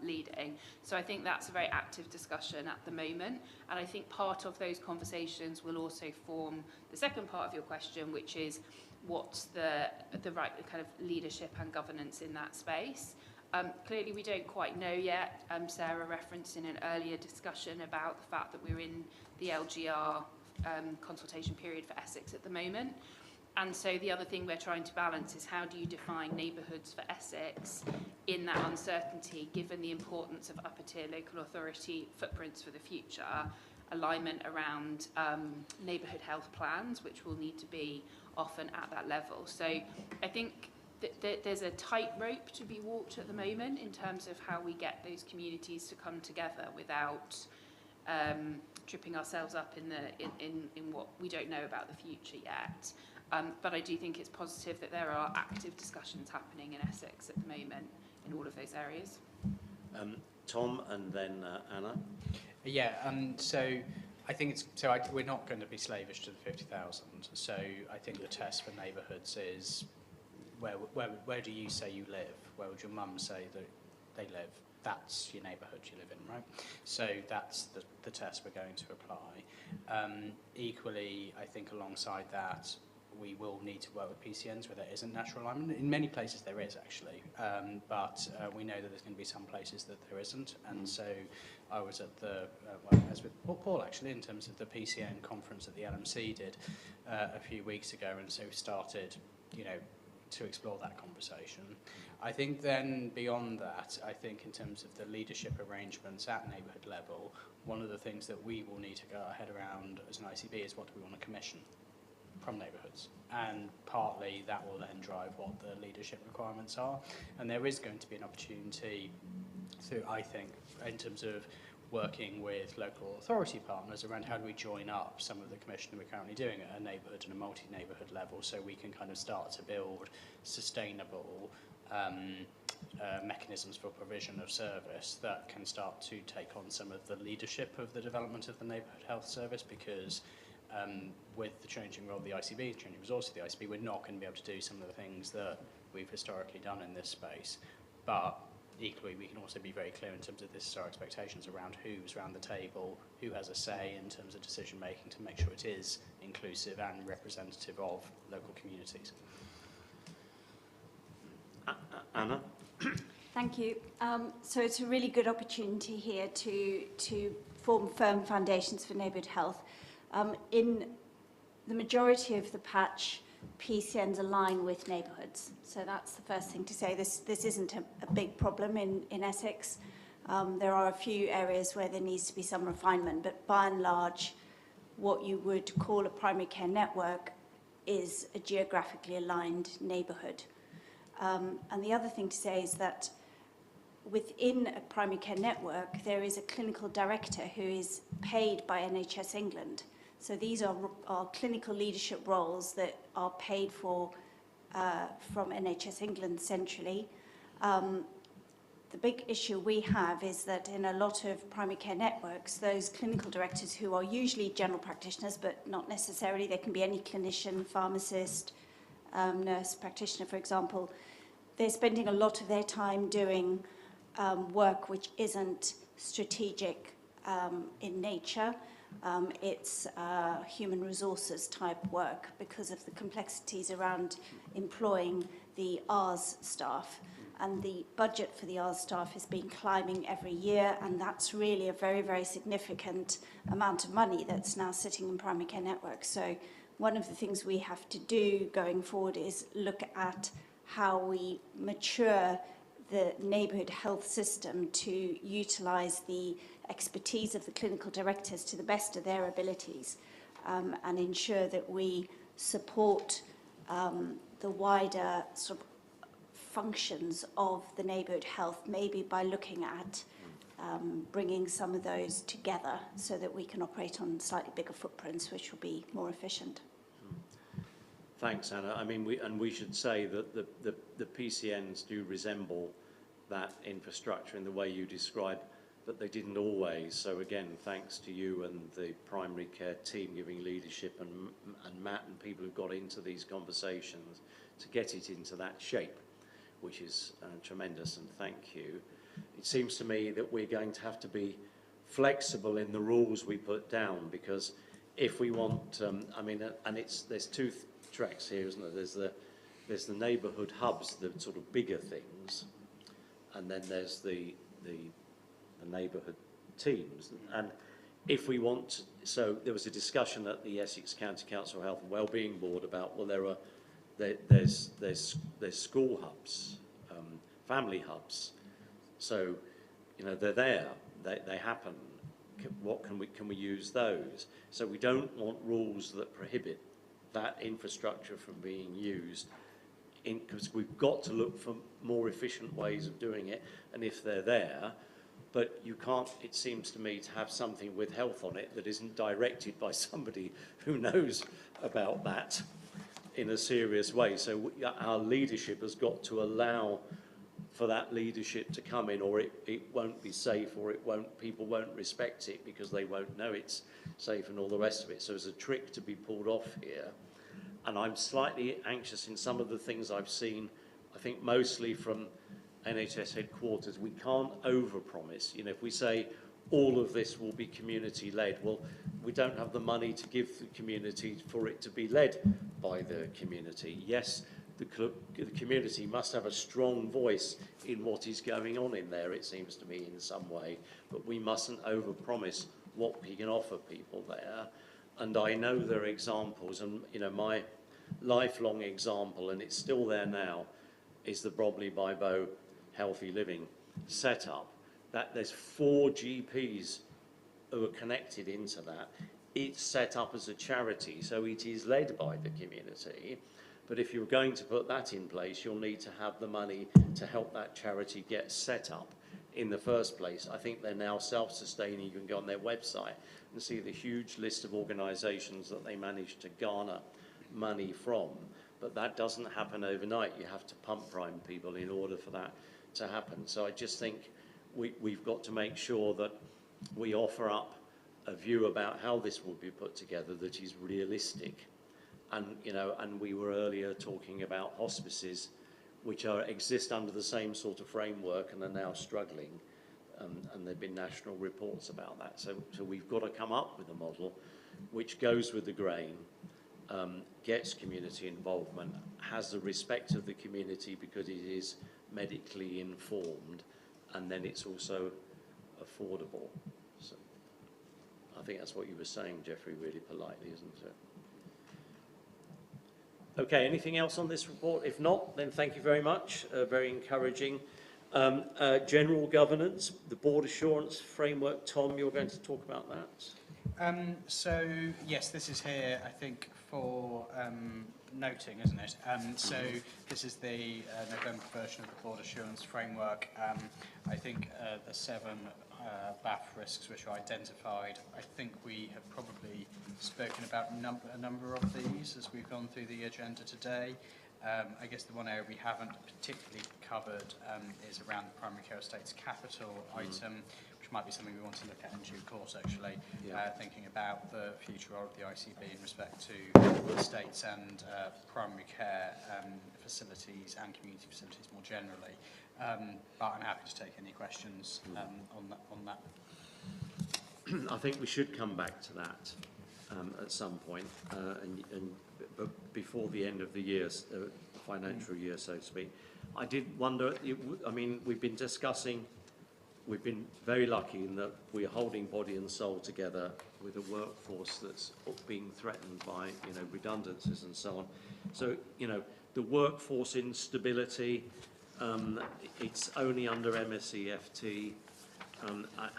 Speaker 15: leading. So I think that's a very active discussion at the moment, and I think part of those conversations will also form the second part of your question, which is what's the right kind of leadership and governance in that space. Clearly, we don't quite know yet. Sarah referenced in an earlier discussion about the fact that we're in the LGR consultation period for Essex at the moment. And so the other thing we're trying to balance is how do you define neighbourhoods for Essex in that uncertainty, given the importance of upper tier local authority footprints for the future, alignment around neighbourhood health plans, which will need to be often at that level. So I think there's a tightrope to be walked at the moment in terms of how we get those communities to come together without tripping ourselves up in what we don't know about the future yet. But I do think it's positive that there are active discussions happening in Essex at the moment in all of those areas.
Speaker 1: Tom and then Anna.
Speaker 2: Yeah, so I think we're not going to be slavish to the 50,000. So I think the test for neighbourhoods is where do you say you live? Where would your mum say that they live? That's your neighbourhood you live in, right? So that's the test we're going to apply. Equally, I think alongside that, we will need to work with PCNs where there isn't natural alignment. In many places there is actually, but we know that there's going to be some places that there isn't. And so I was at the, as with Paul actually, in terms of the PCN conference that the LMC did a few weeks ago, and so we started, to explore that conversation. I think then beyond that, I think in terms of the leadership arrangements at neighbourhood level, one of the things that we will need to go our head around as an ICB is what do we want to commission from neighbourhoods, and partly that will then drive what the leadership requirements are. And there is going to be an opportunity through, I think, in terms of working with local authority partners around how do we join up some of the commissioning we're currently doing at a neighbourhood and a multi-neighbourhood level, so we can kind of start to build sustainable mechanisms for provision of service that can start to take on some of the leadership of the development of the neighbourhood health service, because with the changing role of the ICB, the changing resources of the ICB, we're not going to be able to do some of the things that we've historically done in this space. But equally, we can also be very clear in terms of this is our expectations around who's around the table, who has a say in terms of decision making to make sure it is inclusive and representative of local communities.
Speaker 1: Anna?
Speaker 13: Thank you. So it's a really good opportunity here to form firm foundations for neighbourhood health. In the majority of the patch, PCNs align with neighbourhoods. So that's the first thing to say. This isn't a big problem in Essex. There are a few areas where there needs to be some refinement, but by and large, what you would call a primary care network is a geographically aligned neighbourhood. And the other thing to say is that within a primary care network, there is a clinical director who is paid by NHS England. So these are clinical leadership roles that are paid for from NHS England centrally. The big issue we have is that in a lot of primary care networks, those clinical directors who are usually general practitioners, but not necessarily, they can be any clinician, pharmacist, nurse practitioner, for example, they're spending a lot of their time doing work which isn't strategic in nature. It's human resources type work because of the complexities around employing the Rs staff. And the budget for the Rs staff has been climbing every year, and that's really a very, very significant amount of money that's now sitting in primary care networks. So one of the things we have to do going forward is look at how we mature the neighbourhood health system to utilise the expertise of the clinical directors to the best of their abilities, and ensure that we support the wider sort of functions of the neighbourhood health, maybe by looking at bringing some of those together so that we can operate on slightly bigger footprints, which will be more efficient.
Speaker 1: Thanks, Anna. I mean, we should say that the PCNs do resemble that infrastructure in the way you describe but they didn't always. So again, thanks to you and the primary care team giving leadership, and Matt and people who got into these conversations to get it into that shape, which is tremendous, and thank you. It seems to me that we're going to have to be flexible in the rules we put down, because if we want, I mean, and there's two tracks here, isn't there? There's the neighbourhood hubs, the sort of bigger things, and then there's the neighbourhood teams. And if we want, so there was a discussion at the Essex County Council Health and Wellbeing Board about, well, there's school hubs, family hubs. So, you know, they're there, they happen. What can we use those? So we don't want rules that prohibit that infrastructure from being used, because we've got to look for more efficient ways of doing it. And if they're there, but you can't, it seems to me, to have something with health on it that isn't directed by somebody who knows about that in a serious way. So our leadership has got to allow for that leadership to come in, or it won't be safe, or people won't respect it because they won't know it's safe and all the rest of it. So there's a trick to be pulled off here. And I'm slightly anxious in some of the things I've seen, I think mostly from NHS headquarters. We can't overpromise. You know, if we say all of this will be community-led, well, we don't have the money to give the community for it to be led by the community. Yes, the community must have a strong voice in what is going on in there, it seems to me, in some way, but we mustn't overpromise what we can offer people there. And I know there are examples, and you know, my lifelong example, and it's still there now, is the Bromley by Bow Healthy Living setup. That there's 4 GPs who are connected into that. It's set up as a charity, so it is led by the community. But if you're going to put that in place, you'll need to have the money to help that charity get set up in the first place. I think they're now self-sustaining. You can go on their website and see the huge list of organisations that they managed to garner money from. But that doesn't happen overnight. You have to pump prime people in order for that to happen. So I just think we've got to make sure that we offer up a view about how this will be put together that is realistic. And, you know, and we were earlier talking about hospices, which exist under the same sort of framework and are now struggling. And there have been national reports about that. So we've got to come up with a model which goes with the grain, gets community involvement, has the respect of the community because it is medically informed, and then it's also affordable. So I think that's what you were saying, Jeffrey, really politely, isn't it? Okay, anything else on this report? If not, then thank you very much. Very encouraging. General governance, the board assurance framework. Tom, you're going to talk about that?
Speaker 2: So, yes, this is here, I think, for noting, isn't it? So this is the November version of the board assurance framework. I think the 7 BAF risks which are identified, I think we have probably spoken about a number of these as we've gone through the agenda today. I guess the one area we haven't particularly covered is around the primary care estates capital item, which might be something we want to look at in due course, actually, thinking about the future role of the ICB in respect to estates and primary care facilities and community facilities more generally. But I'm happy to take any questions on that.
Speaker 1: I think we should come back to that at some point, but before the end of the year, financial year, so to speak. I did wonder, I mean, we've been discussing, we've been very lucky in that we're holding body and soul together with a workforce that's being threatened by, you know, redundancies and so on. So, you know, the workforce instability, it's only under MSEFT.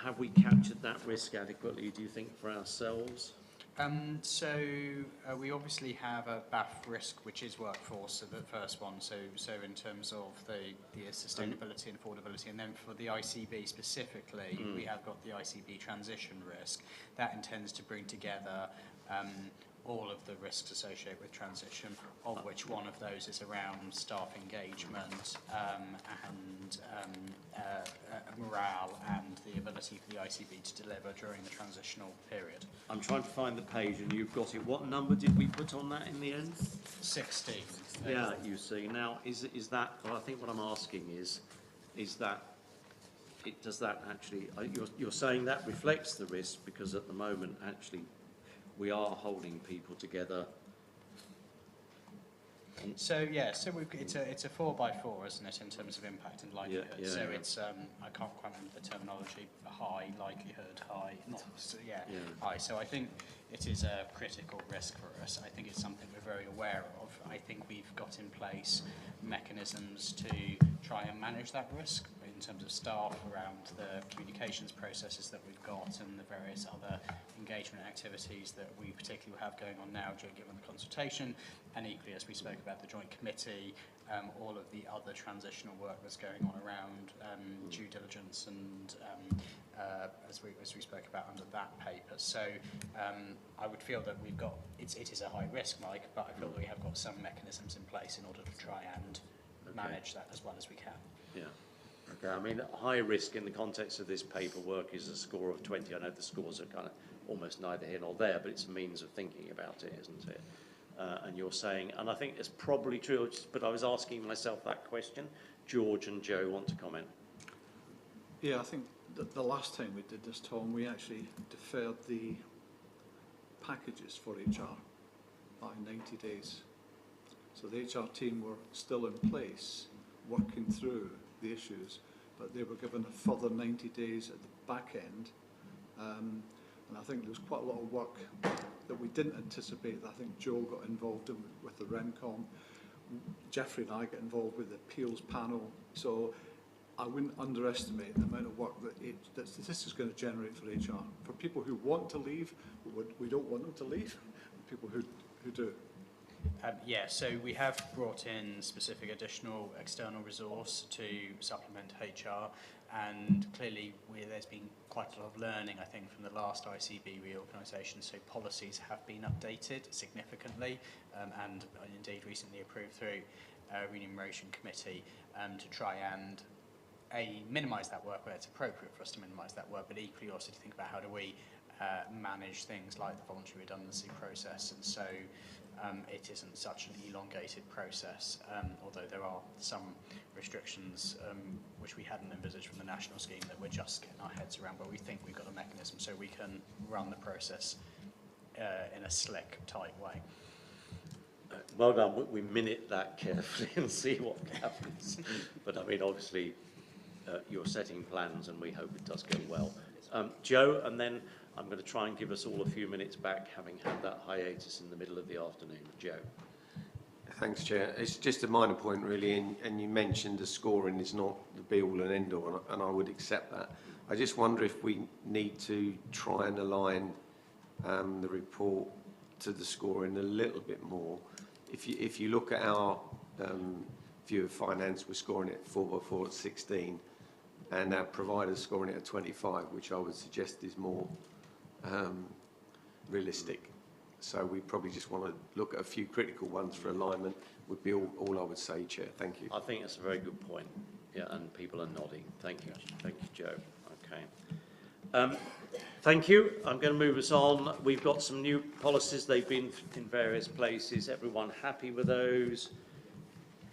Speaker 1: Have we captured that risk adequately, do you think, for ourselves?
Speaker 2: So we obviously have a BAF risk, which is workforce, so the first one. So in terms of the sustainability and affordability, and then for the ICB specifically, we have got the ICB transition risk that intends to bring together all of the risks associated with transition, of which one of those is around staff engagement and morale and the ability for the ICB to deliver during the transitional period.
Speaker 1: I'm trying to find the page, and you've got it. What number did we put on that in the end?
Speaker 2: 16.
Speaker 1: Yeah, you see. Now, is that? Well, I think what I'm asking is that does that actually? You're saying that reflects the risk, because at the moment, actually, we are holding people together.
Speaker 2: So yeah, so it's a 4x4, isn't it, in terms of impact and likelihood?
Speaker 1: Yeah,
Speaker 2: so
Speaker 1: yeah.
Speaker 2: it's I can't quite remember the terminology. High likelihood, high, not so, yeah, high. So I think it is a critical risk for us. I think it's something we're very aware of. I think we've got in place mechanisms to try and manage that risk in terms of staff, around the communications processes that we've got and the various other engagement activities that we particularly have going on now, given the consultation, and equally, as we spoke about the joint committee, all of the other transitional work that's going on around due diligence and as we spoke about under that paper. So I would feel that we've got, it is a high risk, Mike, but I feel that we have got some mechanisms in place in order to try and manage that as well as we can.
Speaker 1: Yeah. Okay. I mean, high risk in the context of this paperwork is a score of 20. I know the scores are kind of almost neither here nor there, but it's a means of thinking about it, isn't it? And you're saying, and I think it's probably true, but I was asking myself that question. George and Joe want to comment.
Speaker 14: Yeah, I think the last time we did this, Tom, we actually deferred the packages for HR by 90 days. So the HR team were still in place, working through the issues, but they were given a further 90 days at the back end. And I think there was quite a lot of work that we didn't anticipate. I think Joe got involved in with the RENCOM. Jeffrey and I got involved with the appeals panel. So I wouldn't underestimate the amount of work that this is going to generate for HR. For people who want to leave, we don't want them to leave. People who do.
Speaker 2: Yeah, so we have brought in specific additional external resource to supplement HR, and clearly there's been quite a lot of learning, I think, from the last ICB reorganisation. So policies have been updated significantly and indeed recently approved through remuneration committee to try and minimise that work where it's appropriate for us to minimise that work, but equally also to think about how do we manage things like the voluntary redundancy process. And so it isn't such an elongated process, although there are some restrictions which we hadn't envisaged from the national scheme that we're just getting our heads around, but we think we've got a mechanism so we can run the process in a slick, tight way.
Speaker 1: Well done. We minute that carefully and see what happens. But I mean, obviously, you're setting plans, and we hope it does go well. Joe, and then I'm going to try and give us all a few minutes back, having had that hiatus in the middle of the afternoon. Joe.
Speaker 6: Thanks, Chair. It's just a minor point, really, and you mentioned the scoring is not the be-all and end-all, and I would accept that. I just wonder if we need to try and align the report to the scoring a little bit more. If you look at our view of finance, we're scoring it 4x4 at 16, and our provider's scoring it at 25, which I would suggest is more realistic. So we probably just want to look at a few critical ones for alignment would be all I would say, Chair. Thank you.
Speaker 1: I think that's a very good point. Yeah, and people are nodding. Thank you. Thank you, Joe. Okay. Thank you. I'm going to move us on. We've got some new policies. They've been in various places. Everyone happy with those?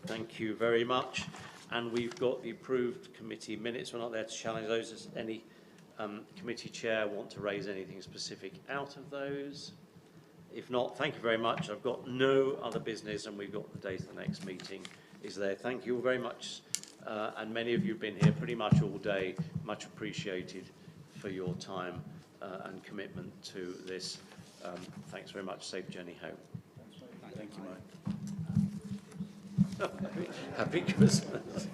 Speaker 1: Thank you very much. And we've got the approved committee minutes. We're not there to challenge those. Does any committee chair want to raise anything specific out of those? If not, thank you very much. I've got no other business, and we've got the date of the next meeting is there. Thank you all very much. And many of you have been here pretty much all day. Much appreciated for your time and commitment to this. Thanks very much. Safe journey home. Thank you, Mike. Happy Christmas.